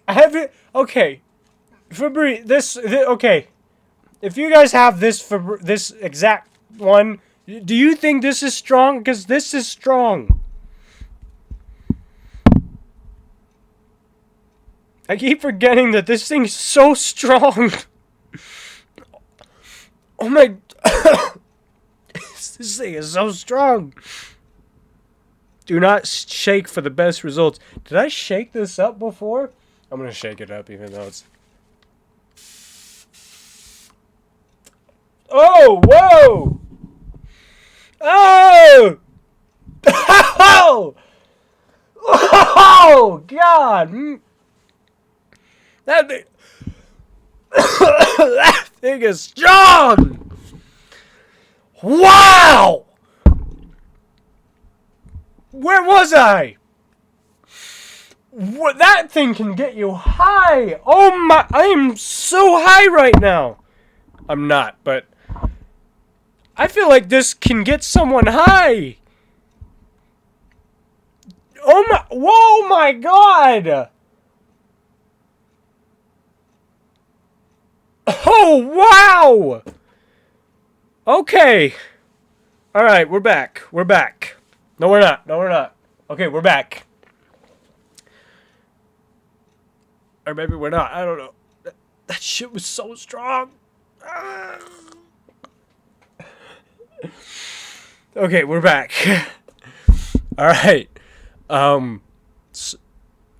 Okay, Fabri, okay. If you guys have this exact one, do you think this is strong? Because this is strong. I keep forgetting that this thing's so strong. Oh my... This thing is so strong. Do not shake for the best results. Did I shake this up before? I'm going to shake it up even though it's... Oh, whoa! Oh! Oh! Oh, God! That thing, that thing is strong! Wow! Where was I? What, that thing can get you high! Oh my, I am so high right now! I'm not, but I feel like this can get someone high! Oh my, whoa my God! Oh, wow! Okay. Alright, we're back. We're back. No, we're not. No, we're not. Okay, we're back. Or maybe we're not. I don't know. That shit was so strong. Okay, we're back. Alright.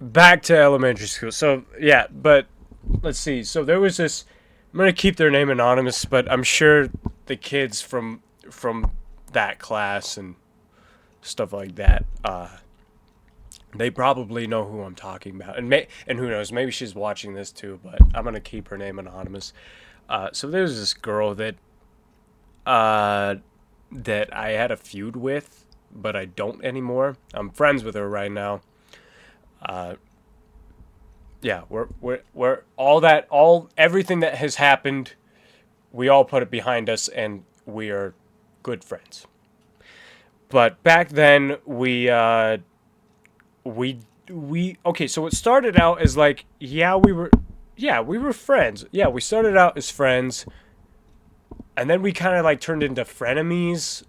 Back to elementary school. So, yeah, but let's see. So there was this, I'm going to keep their name anonymous, but I'm sure the kids from that class and stuff like that, they probably know who I'm talking about. And who knows, maybe she's watching this too, but I'm going to keep her name anonymous. So there's this girl that I had a feud with, but I don't anymore. I'm friends with her right now. Yeah, we're everything that has happened, we all put it behind us, and we are good friends. But back then, okay, so it started out as like, we were friends. Yeah, we started out as friends, and then we kind of like turned into frenemies,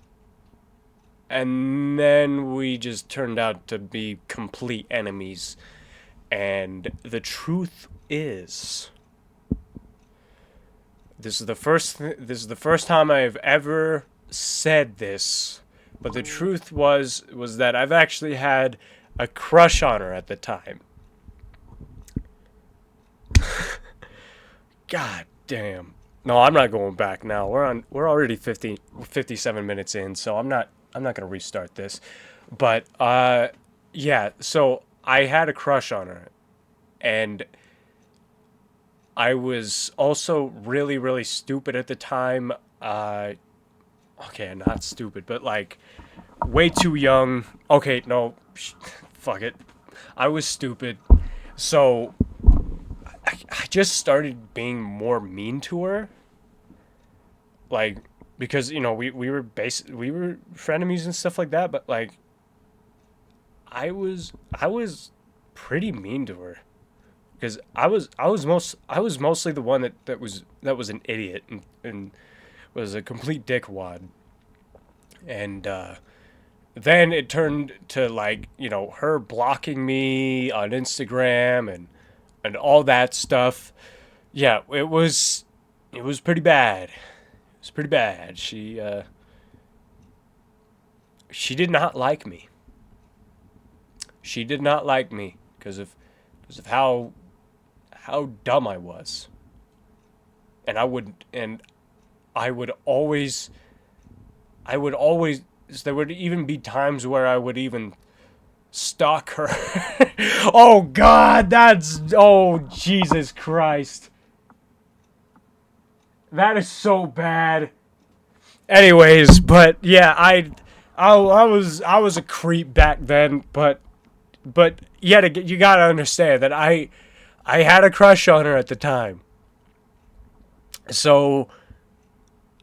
and then we just turned out to be complete enemies. And the truth is, this is the first time I've ever said this, but the truth was that I've actually had a crush on her at the time. God damn. No, I'm not going back now. We're already 57 minutes in, so I'm not going to restart this. But yeah, so I had a crush on her, and I was also really, really stupid at the time. Okay, not stupid, but like way too young. Okay, no, fuck it. I was stupid. So I just started being more mean to her. Like, because, you know, we were frenemies and stuff like that, but like I was pretty mean to her, because I was mostly the one that was an idiot and was a complete dickwad. And then it turned to, like, you know, her blocking me on Instagram and all that stuff. Yeah, it was pretty bad. It was pretty bad. She did not like me. She did not like me because of how dumb I was. And I would always there would even be times where I would even stalk her. Oh God, oh Jesus Christ. That is so bad. Anyways, but yeah, I was a creep back then, but you gotta understand that I had a crush on her at the time. So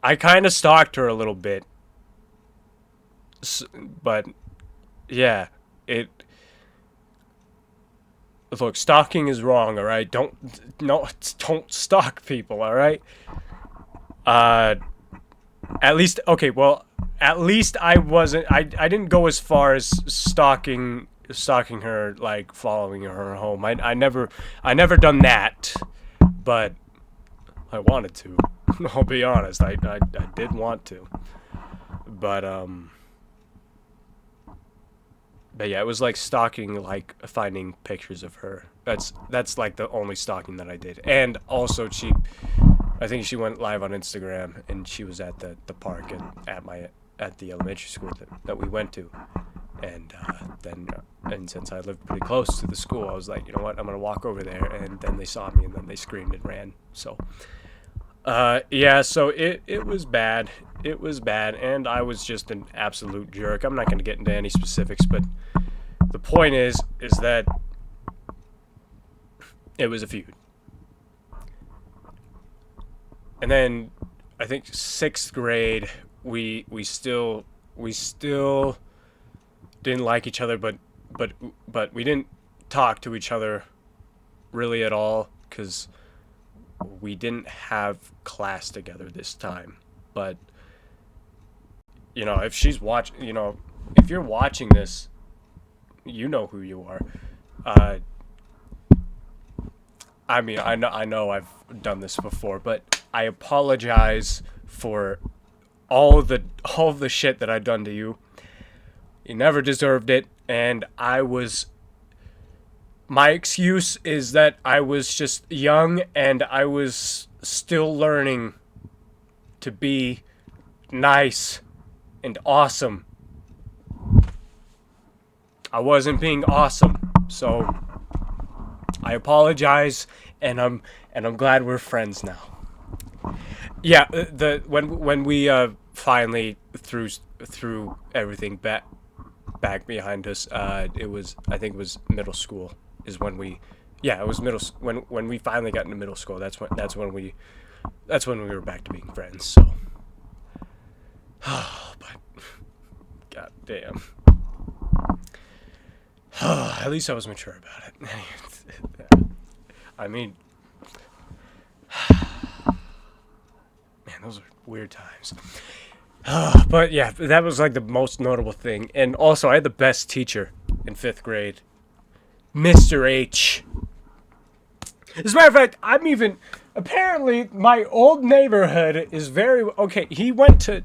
I kind of stalked her a little bit. But yeah, look, stalking is wrong, all right? Don't stalk people, all right? At least I wasn't, I didn't go as far as stalking her, like following her home. I never done that, but I wanted to. I'll be honest, I did want to. But yeah, it was like stalking, like finding pictures of her. That's like the only stalking that I did. And also I think she went live on Instagram, and she was at the park at my at the elementary school that we went to. And and since I lived pretty close to the school, I was like, you know what, I'm gonna walk over there. And then they saw me, and then they screamed and ran. So yeah, so it was bad. It was bad, and I was just an absolute jerk. I'm not gonna get into any specifics, but the point is that it was a feud. And then I think 6th grade, we still didn't like each other, but we didn't talk to each other really at all, because we didn't have class together this time. But if she's if you're watching this, you know who you are. I mean, I know I've done this before, but I apologize for all of the shit that I've done to you. You never deserved it, and my excuse is that I was just young and I was still learning to be nice and awesome. I wasn't being awesome, so I apologize, and I'm glad we're friends now. Yeah, when we finally threw everything back behind us, I think it was middle school is when we when we finally got into middle school. That's when we were back to being friends. So, but god damn. At least I was mature about it. I mean, man, those are weird times. But yeah, that was like the most notable thing. And also, I had the best teacher in 5th grade, Mr. H. As a matter of fact, apparently my old neighborhood is very, okay, he went to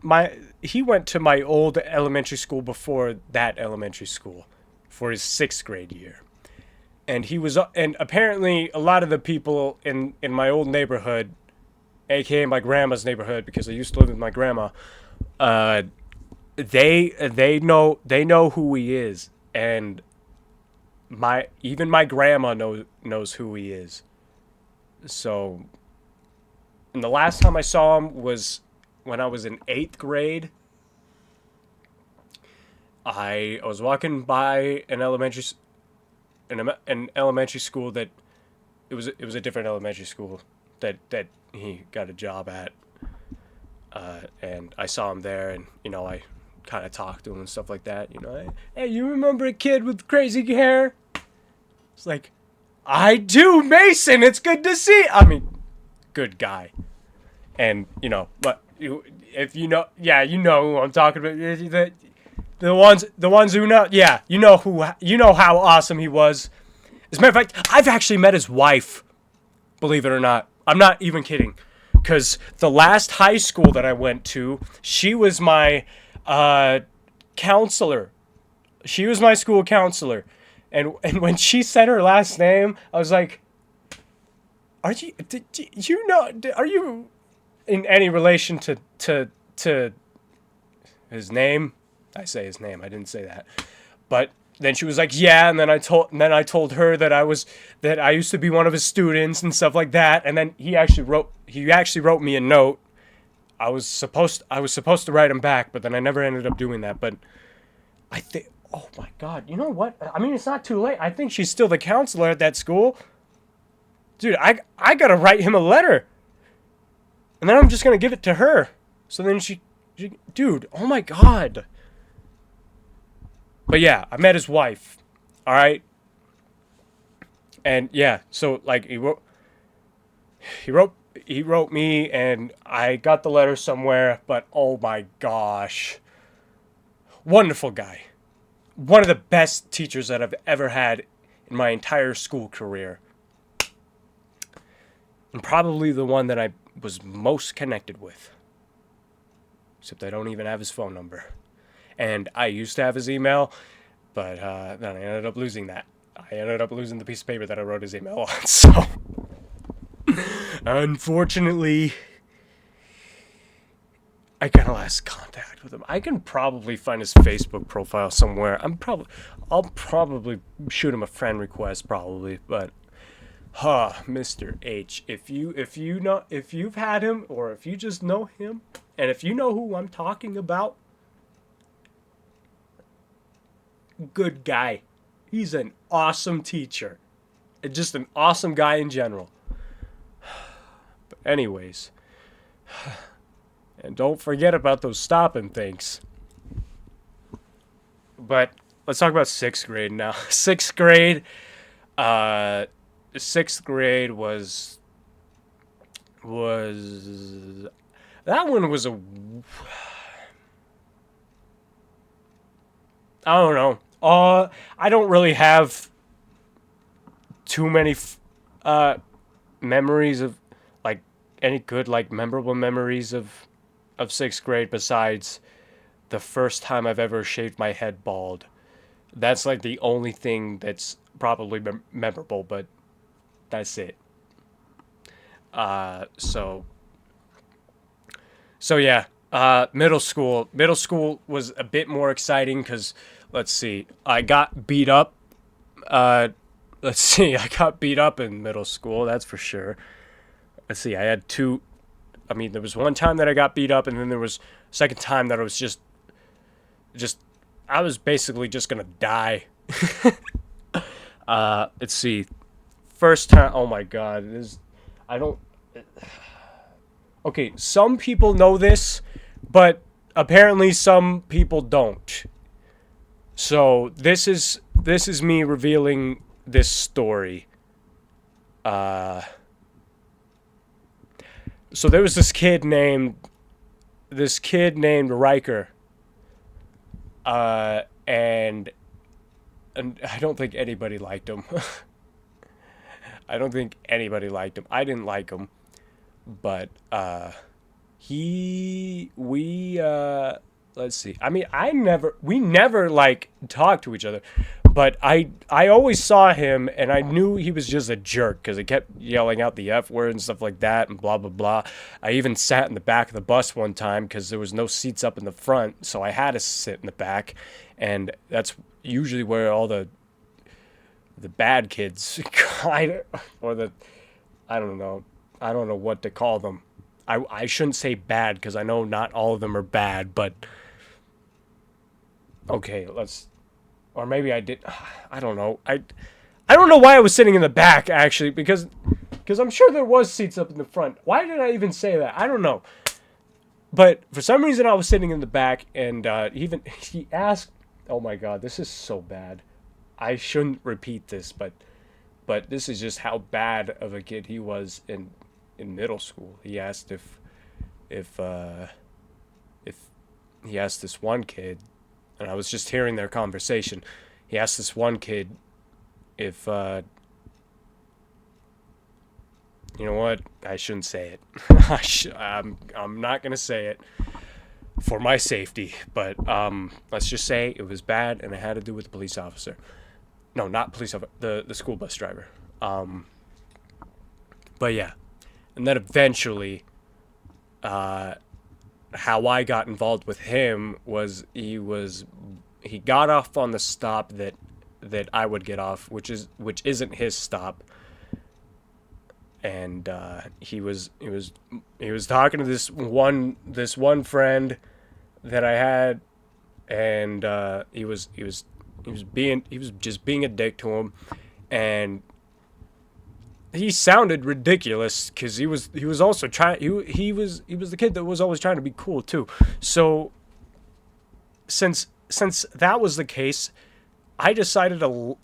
my old elementary school before that elementary school for his 6th grade year. And and apparently a lot of the people in my old neighborhood, aka my grandma's neighborhood, because I used to live with my grandma, they know who he is, and even my grandma knows who he is. So, and the last time I saw him was when I was in 8th grade. I was walking by an elementary school that it was a different elementary school that he got a job at, and I saw him there, and I kind of talked to him and stuff like that. Hey, you remember a kid with crazy hair? It's like, I do, Mason. It's good to see. I mean, good guy, and but if you know who I'm talking about. The ones who know, yeah, you know how awesome he was. As a matter of fact, I've actually met his wife, believe it or not. I'm not even kidding. Because the last high school that I went to, she was my counselor. She was my school counselor. And when she said her last name, I was like, are you in any relation to his name? I say his name. I didn't say that. But then she was like, yeah, and then I told her that I used to be one of his students and stuff like that. And then he actually wrote me a note. I was supposed to write him back, but then I never ended up doing that. But I think, oh my god, you know what? I mean, it's not too late. I think she's still the counselor at that school. Dude, I gotta write him a letter. And then I'm just gonna give it to her. So then she dude, oh my god. But yeah, I met his wife. All right. And yeah, so like he wrote me, and I got the letter somewhere, but oh my gosh. Wonderful guy. One of the best teachers that I've ever had in my entire school career. And probably the one that I was most connected with. Except I don't even have his phone number. And I used to have his email, but then I ended up losing that. I ended up losing the piece of paper that I wrote his email on. So, unfortunately, I gotta lost contact with him. I can probably find his Facebook profile somewhere. I'll probably shoot him a friend request probably, but Mr. H, if you've had him, or if you just know him, and if you know who I'm talking about, good guy. He's an awesome teacher. And just an awesome guy in general. But anyways, and don't forget about those stopping things. But let's talk about 6th grade now. 6th grade, 6th grade was that one was a, I don't know. I don't really have too many memories of, like, any good, like, memorable memories of 6th grade besides the first time I've ever shaved my head bald. That's like the only thing that's probably memorable, but that's it. So yeah. Middle school was a bit more exciting because, let's see, I got beat up. I got beat up in middle school, that's for sure. Let's see, I had two. I mean, there was one time that I got beat up, and then there was a second time that I was just I was basically just gonna die. Let's see. First time, oh my god, I don't. Okay, some people know this, but apparently some people don't. So this is me revealing this story. So there was this kid named Riker. And I don't think anybody liked him. I don't think anybody liked him. I didn't like him. But let's see. I mean, we never like talked to each other, but I always saw him, and I knew he was just a jerk because he kept yelling out the F word and stuff like that, and blah blah blah. I even sat in the back of the bus one time because there was no seats up in the front, so I had to sit in the back, and that's usually where all the bad kids or the, I don't know what to call them. I shouldn't say bad because I know not all of them are bad, but okay, or maybe I did. I don't know. I don't know why I was sitting in the back, actually, because I'm sure there was seats up in the front. Why did I even say that? I don't know. But for some reason, I was sitting in the back, and he asked. Oh my God, this is so bad. I shouldn't repeat this, but this is just how bad of a kid he was in middle school. He asked if he asked this one kid, and I was just hearing their conversation. He asked this one kid if you know what? I shouldn't say it. I'm not gonna say it for my safety, but let's just say it was bad, and it had to do with the police officer. No, not police officer. The school bus driver. But yeah, and then eventually, how I got involved with him was he got off on the stop that I would get off, which isn't his stop. And he was talking to this one friend that I had, and he was just being a dick to him, and he sounded ridiculous because he was also trying. He was the kid that was always trying to be cool too. So since that was the case, I decided to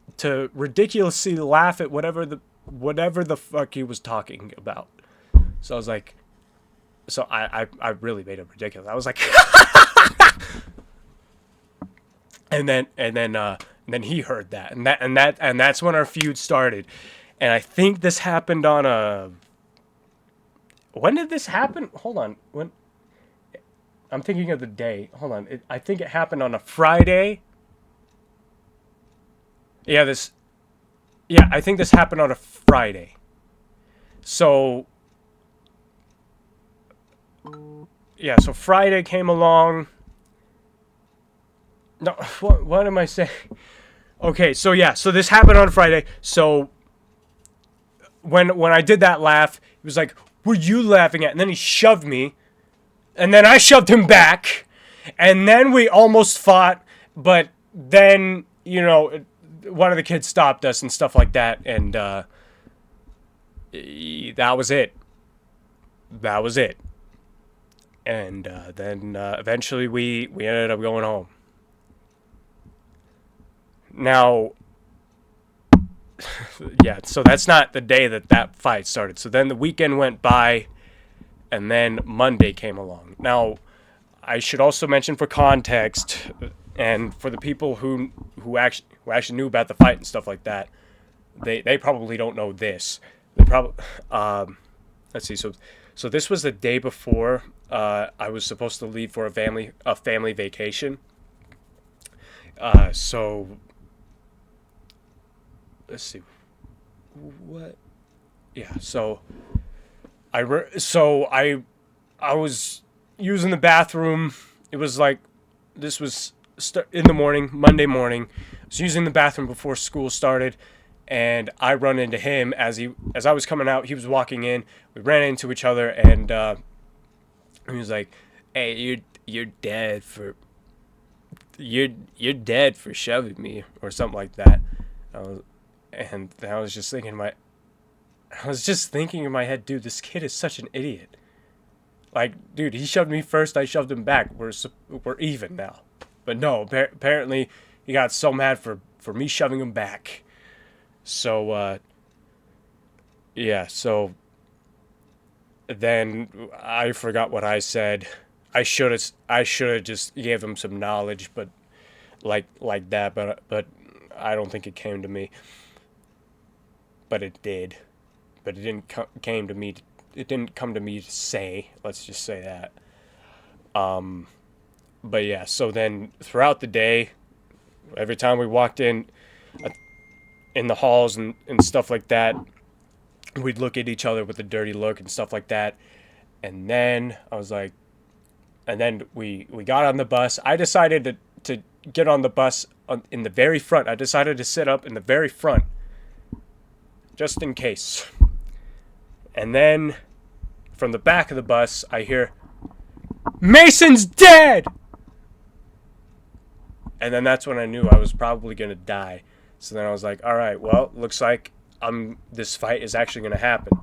ridiculously laugh at whatever the fuck he was talking about. So I was like, I really made it ridiculous. I was like, and then he heard that, and that's when our feud started. And I think this happened on when did this happen? Hold on. When? I'm thinking of the day. Hold on. I think it happened on a Friday. Yeah, I think this happened on a Friday. So so Friday came along. No, what am I saying? Okay, so this happened on Friday. So when I did that laugh, he was like, "Were you laughing at?" And then he shoved me, and then I shoved him back, and then we almost fought, but then one of the kids stopped us and stuff like that, and that was it. That was it. And then eventually we ended up going home. Now, so that's not the day that fight started. So then the weekend went by, and then Monday came along. Now, I should also mention for context, and for the people who actually knew about the fight and stuff like that, they probably don't know this. They probably let's see. So this was the day before I was supposed to leave for a family vacation. So let's see. What? Yeah. So I was using the bathroom. It was like this was in the morning, Monday morning. I was using the bathroom before school started, and I run into him as I was coming out. He was walking in. We ran into each other, and he was like, "Hey, you're dead for shoving me," or something like that. And I was just thinking in my head, dude, this kid is such an idiot. Like, dude, he shoved me first, I shoved him back. We're even now. But no, apparently he got so mad for me shoving him back. So, so then I forgot what I said. I should have just gave him some knowledge, but like that. But I don't think it came to me. But it did. But it didn't came to me. It didn't come to me to say. Let's just say that. But yeah. So then throughout the day, every time we walked in the halls and stuff like that, we'd look at each other with a dirty look and stuff like that. And then I was like, and then we got on the bus. I decided to get on the bus in the very front. I decided to sit up in the very front, just in case. And then from the back of the bus, I hear, "Mason's dead!" And then that's when I knew I was probably going to die. So then I was like, all right, well, looks like this fight is actually going to happen.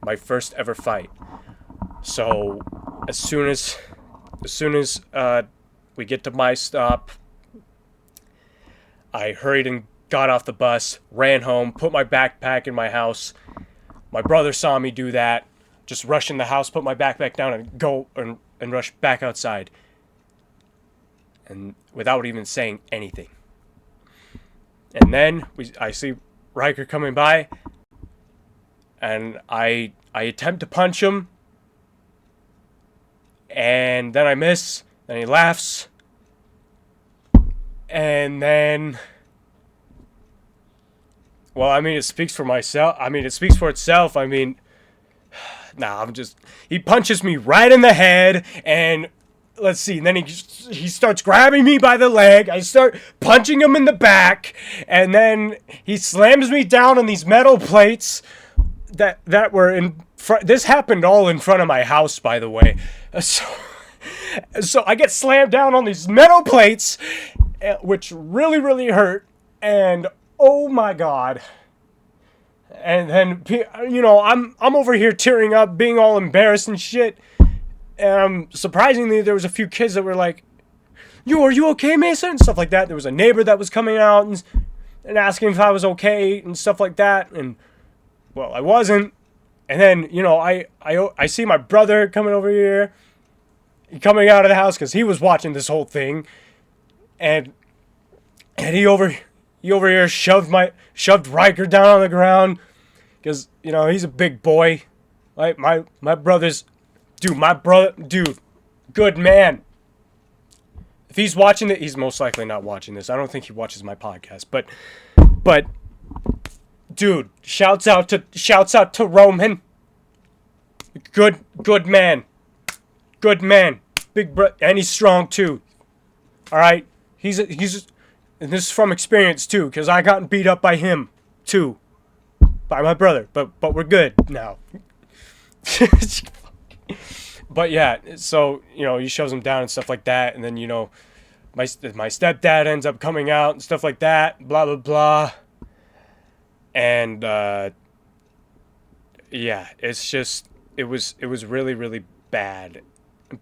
My first ever fight. So as soon as we get to my stop, I hurried and got off the bus, ran home, put my backpack in my house. My brother saw me do that, just rush in the house, put my backpack down, and go and rush back outside. And without even saying anything. And then I see Riker coming by, and I attempt to punch him, and then I miss, and he laughs, and then, well, I mean, it speaks for myself. I mean, it speaks for itself. I mean, he punches me right in the head, and let's see, and then he starts grabbing me by the leg. I start punching him in the back, and then he slams me down on these metal plates that were in front. This happened all in front of my house, by the way. So I get slammed down on these metal plates, which really, really hurt, and oh my god. And then, I'm over here tearing up, being all embarrassed and shit. Surprisingly, there was a few kids that were like, "Are you okay, Mason?" and stuff like that. There was a neighbor that was coming out and asking if I was okay and stuff like that. And, well, I wasn't. And then, I see my brother coming over here, coming out of the house because he was watching this whole thing. And he over here shoved Riker down on the ground because, he's a big boy. Like, my brother's... Dude, good man. If he's watching it, he's most likely not watching this. I don't think he watches my podcast, but, dude, shouts out to Roman. Good man. good man, big bro, and he's strong too. All right, he's and this is from experience too, because I got beat up by him too, by my brother. But we're good now. But yeah, so he shoves him down and stuff like that, and then my stepdad ends up coming out and stuff like that. Blah blah blah. And yeah, it was really really bad.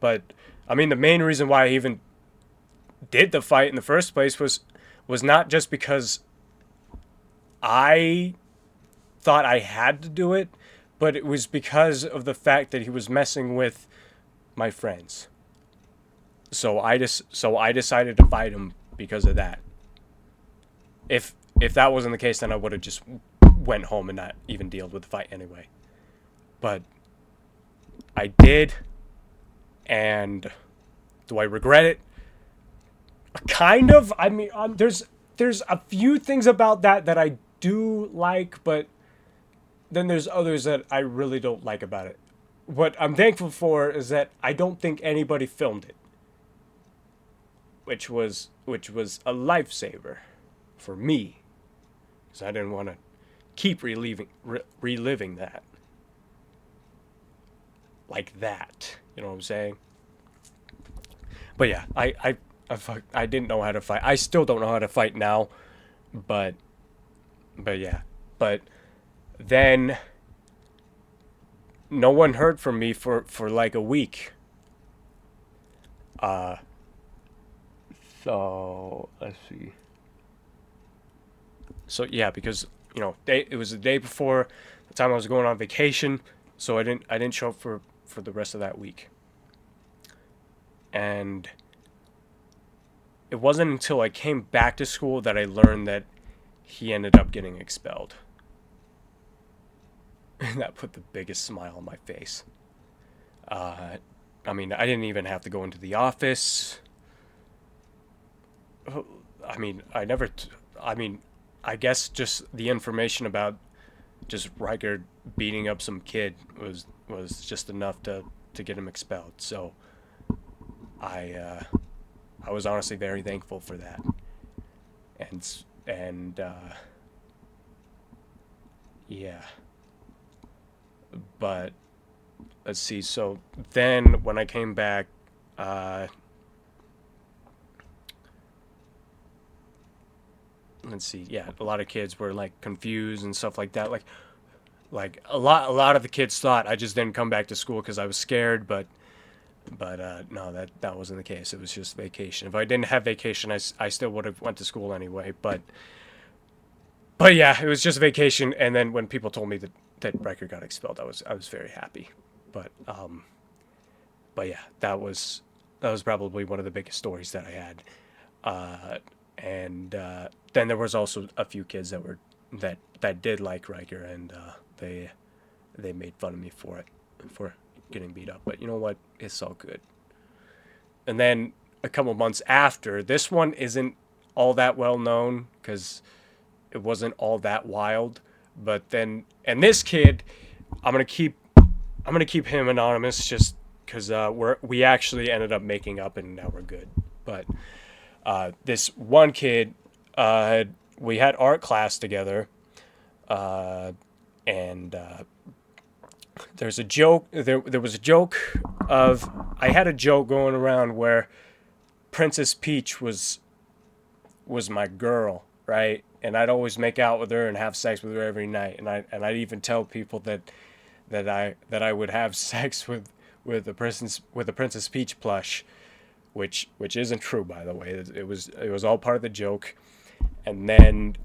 But I mean, the main reason why I even did the fight in the first place was not just because I thought I had to do it, but it was because of the fact that he was messing with my friends. So I decided to fight him because of that. If that wasn't the case, then I would have just went home and not even dealt with the fight anyway. But I did, and do I regret it? Kind of. I mean, there's a few things about that I do like, but then there's others that I really don't like about it. What I'm thankful for is that I don't think anybody filmed it, which was a lifesaver for me, because I didn't want to keep reliving that like that. You know what I'm saying? But yeah, I didn't know how to fight. I still don't know how to fight now, but yeah. But then no one heard from me for like a week. So let's see. So yeah, because it was the day before the time I was going on vacation, so I didn't show up for the rest of that week. And it wasn't until I came back to school that I learned that he ended up getting expelled. And that put the biggest smile on my face. I mean, I didn't even have to go into the office. I mean, I guess just the information about just Riker beating up some kid was just enough to get him expelled. So I was honestly very thankful for that. And yeah. But let's see. So then when I came back, let's see. Yeah, a lot of kids were like confused and stuff like that. Like a lot of the kids thought I just didn't come back to school because I was scared, but no, that wasn't the case. It was just vacation. If I didn't have vacation, I still would have went to school anyway. But yeah, it was just vacation. And then when people told me that Riker got expelled, I was very happy. But yeah, that was probably one of the biggest stories that I had. And then there was also a few kids that did like Riker, and they made fun of me for getting beat up. But you know what? It's all good. And then a couple months after, this one isn't all that well known because it wasn't all that wild. But then, and this kid, I'm gonna keep him anonymous just because we actually ended up making up and now we're good. But this one kid, we had art class together, and there's a joke. There was a joke of I had a joke going around where Princess Peach was my girl, right? And I'd always make out with her and have sex with her every night, and I'd even tell people that I would have sex with the Princess Peach plush, which isn't true, by the way. It was all part of the joke. And then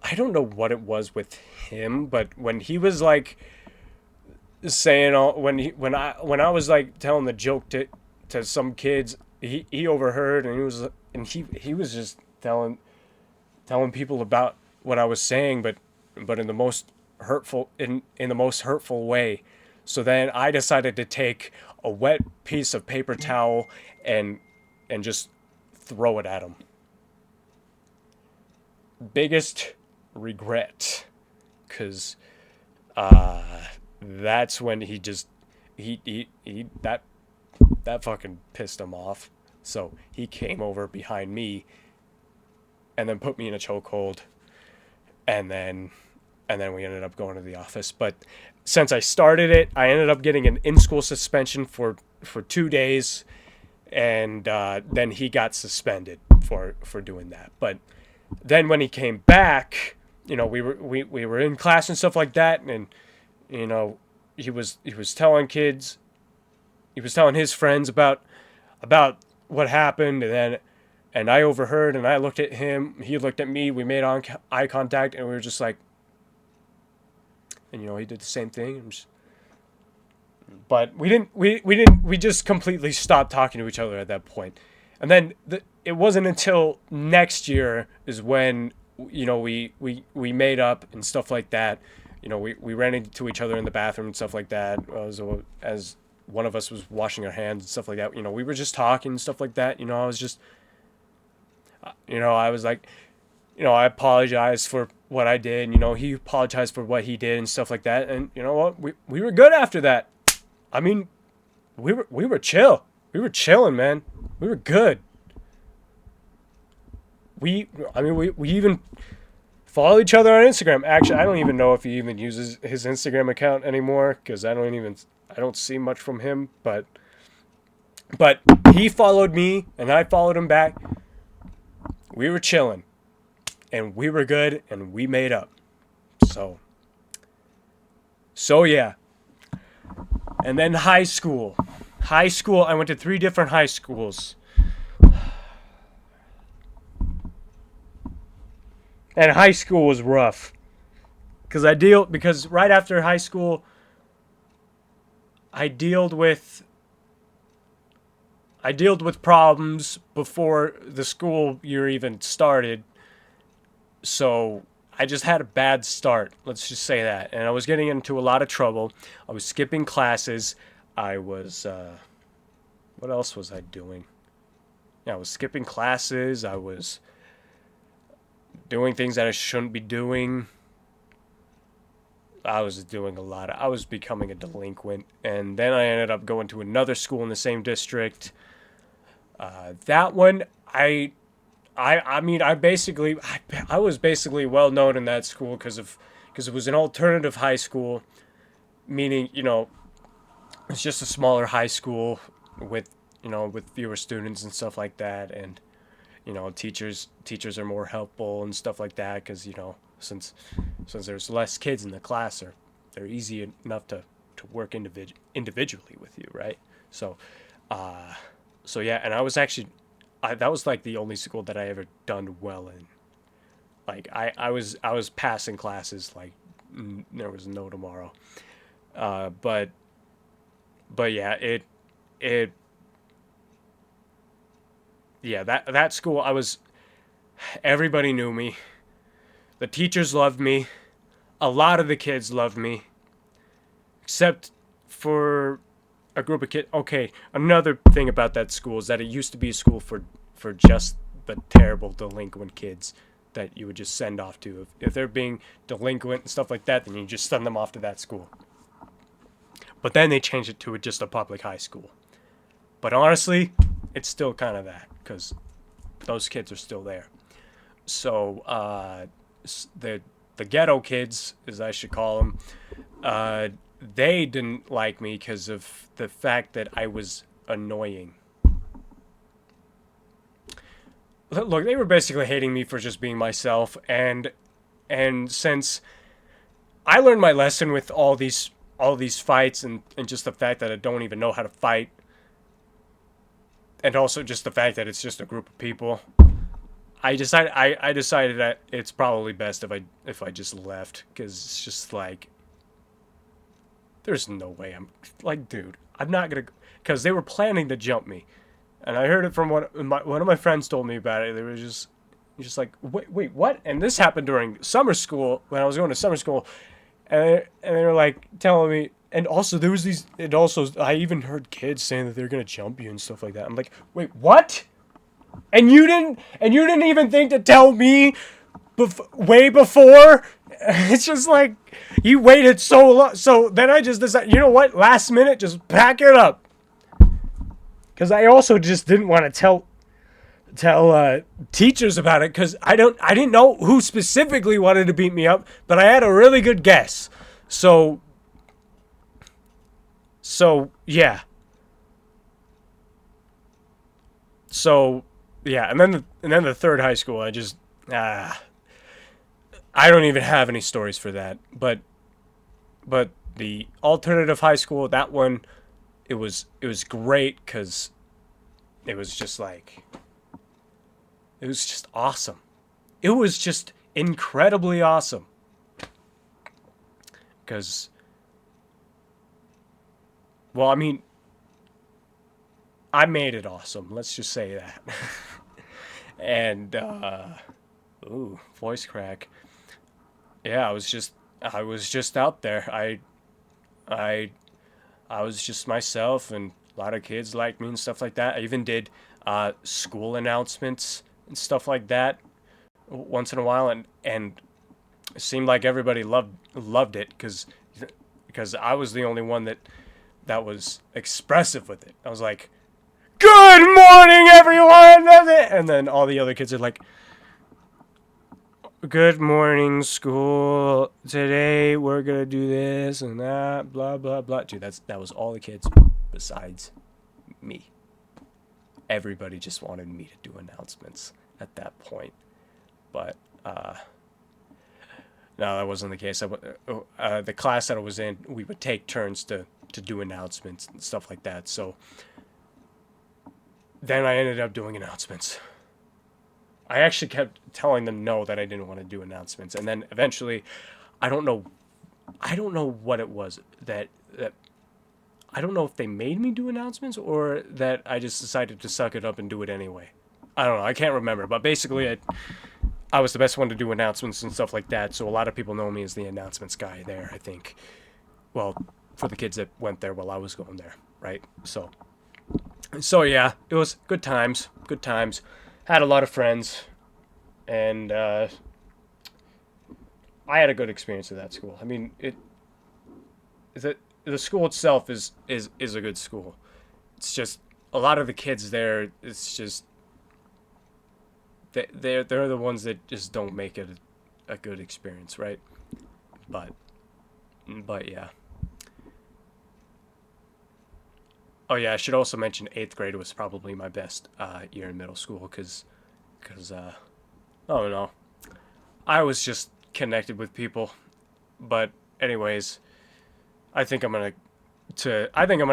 I don't know what it was with him, but when he was like saying when I was like telling the joke to some kids, he overheard, and he was just telling people about what I was saying, but in the most hurtful in the most hurtful way. So then I decided to take a wet piece of paper towel and just throw it at him. Biggest regret, because that's when he that fucking pissed him off. So he came over behind me and then put me in a chokehold, and then we ended up going to the office. But since I started it, I ended up getting an in-school suspension for 2 days, and then he got suspended for doing that. But then when he came back, we were in class and stuff like that, and he was telling kids, he was telling his friends about what happened, and I overheard, and I looked at him, he looked at me, we made eye contact, and we were just like, and he did the same thing. But we just completely stopped talking to each other at that point. And then it wasn't until next year is when we made up and stuff like that. We ran into each other in the bathroom and stuff like that, as one of us was washing our hands and stuff like that. We were just talking and stuff like that. I was just, I was like, I apologized for what I did. He apologized for what he did and stuff like that. And you know what? We were good after that. I mean, we were chill. We were chilling, man. We were good. We even follow each other on Instagram. Actually, I don't even know if he even uses his Instagram account anymore, because I don't see much from him. But he followed me and I followed him back. We were chilling, and we were good, and we made up. So yeah. And then high school. I went to 3 different high schools. And high school was rough. Because right after high school, I dealt with problems before the school year even started. So I just had a bad start. Let's just say that. And I was getting into a lot of trouble. I was skipping classes. I was, what else was I doing? Yeah, I was skipping classes. I was doing things that I shouldn't be doing. I was becoming a delinquent. And then I ended up going to another school in the same district. That one, I was basically well known in that school because it was an alternative high school, meaning, it's just a smaller high school with fewer students and stuff like that. And, teachers are more helpful and stuff like that. Cause since there's less kids in the class, they're easy enough to work individually with you. Right. So yeah. And I was actually, that was like the only school that I ever done well in. Like I was passing classes like there was no tomorrow. But yeah, that school, everybody knew me. The teachers loved me. A lot of the kids loved me. Except for a group of kids. Okay, another thing about that school is that it used to be a school for just the terrible delinquent kids that you would just send off to. If they're being delinquent and stuff like that, then you just send them off to that school. But then they changed it to just a public high school. But honestly, it's still kind of that, because those kids are still there. So the ghetto kids, as I should call them, they didn't like me because of the fact that I was annoying. Look, they were basically hating me for just being myself, and since I learned my lesson with all these fights and just the fact that I don't even know how to fight, and also just the fact that it's just a group of people, I decided that it's probably best if I just left, because it's just like, there's no way dude, I'm not gonna, because they were planning to jump me. And I heard it from one of my friends told me about it. They were just like, wait, what? And this happened during summer school, when I was going to summer school. And they were like telling me, and also there was these, and also I even heard kids saying that they're going to jump you and stuff like that. I'm like, wait, what? And you didn't even think to tell me way before? It's just like, you waited so long. So then I just decided, you know what? Last minute, just pack it up. because I also just didn't want to tell teachers about it, because I didn't know who specifically wanted to beat me up, but I had a really good guess. So yeah. So yeah, and then the third high school, I don't even have any stories for that. But the alternative high school, that one, it was great, because it was just like, it was just awesome. It was just incredibly awesome. Because, well, I mean, I made it awesome. Let's just say that. And, ooh, voice crack. Yeah, I was just out there. I, I was just myself, and a lot of kids liked me and stuff like that. I even did school announcements and stuff like that once in a while, and it seemed like everybody loved it, because I was the only one that was expressive with it. I was like, "Good morning, everyone," and then all the other kids are like, "Good morning, school. Today we're gonna do this and that, blah blah blah." Dude, that was all the kids besides me. Everybody just wanted me to do announcements at that point, but no, that wasn't the case. The class that I was in, we would take turns to do announcements and stuff like that. So then I ended up doing announcements. I actually kept telling them no, that I didn't want to do announcements, and then eventually, I don't know what it was that I don't know if they made me do announcements, or that I just decided to suck it up and do it anyway. I don't know. I can't remember, but basically, I was the best one to do announcements and stuff like that, so a lot of people know me as the announcements guy there, I think. Well, for the kids that went there while I was going there, right? So yeah, it was good times. Had a lot of friends, and I had a good experience at that school. I mean, the school itself is a good school. It's just a lot of the kids there. It's just they're the ones that just don't make it a good experience, right? But yeah. Oh yeah, I should also mention 8th grade was probably my best year in middle school, because oh no, I was just connected with people. But anyways, I think I'm gonna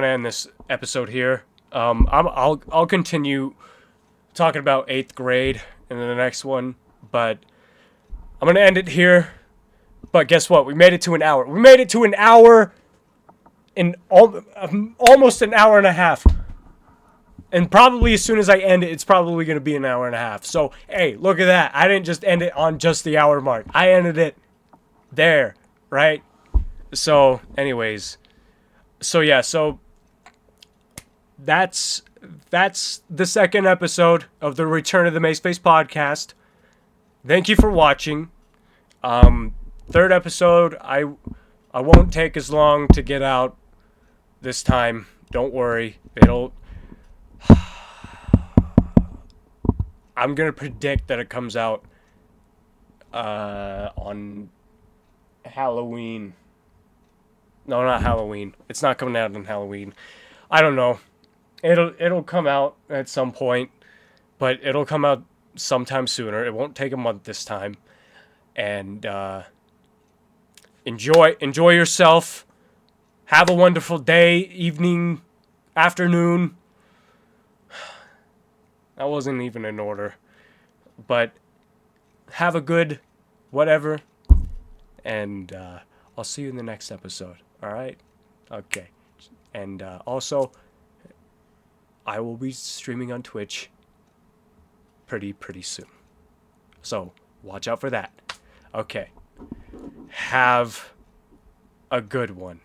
end this episode here. I'll continue talking about 8th grade in the next one, but I'm gonna end it here. But guess what? We made it to an hour. We made it to an hour in almost an hour and a half. And probably as soon as I end it, it's probably going to be an hour and a half. So, hey, look at that. I didn't just end it on just the hour mark. I ended it there, right? So, anyways. So, yeah. So, that's the second episode of the Return of the Maseface Podcast. Thank you for watching. Third episode, I won't take as long to get out this time. Don't worry. I'm going to predict that it comes out on Halloween. No, not Halloween. It's not coming out on Halloween. I don't know. It'll come out at some point, but it'll come out sometime sooner. It won't take a month this time. And enjoy yourself. Have a wonderful day, evening, afternoon. That wasn't even in order. But have a good whatever. And I'll see you in the next episode. All right? Okay. And also, I will be streaming on Twitch pretty soon. So watch out for that. Okay. Have a good one.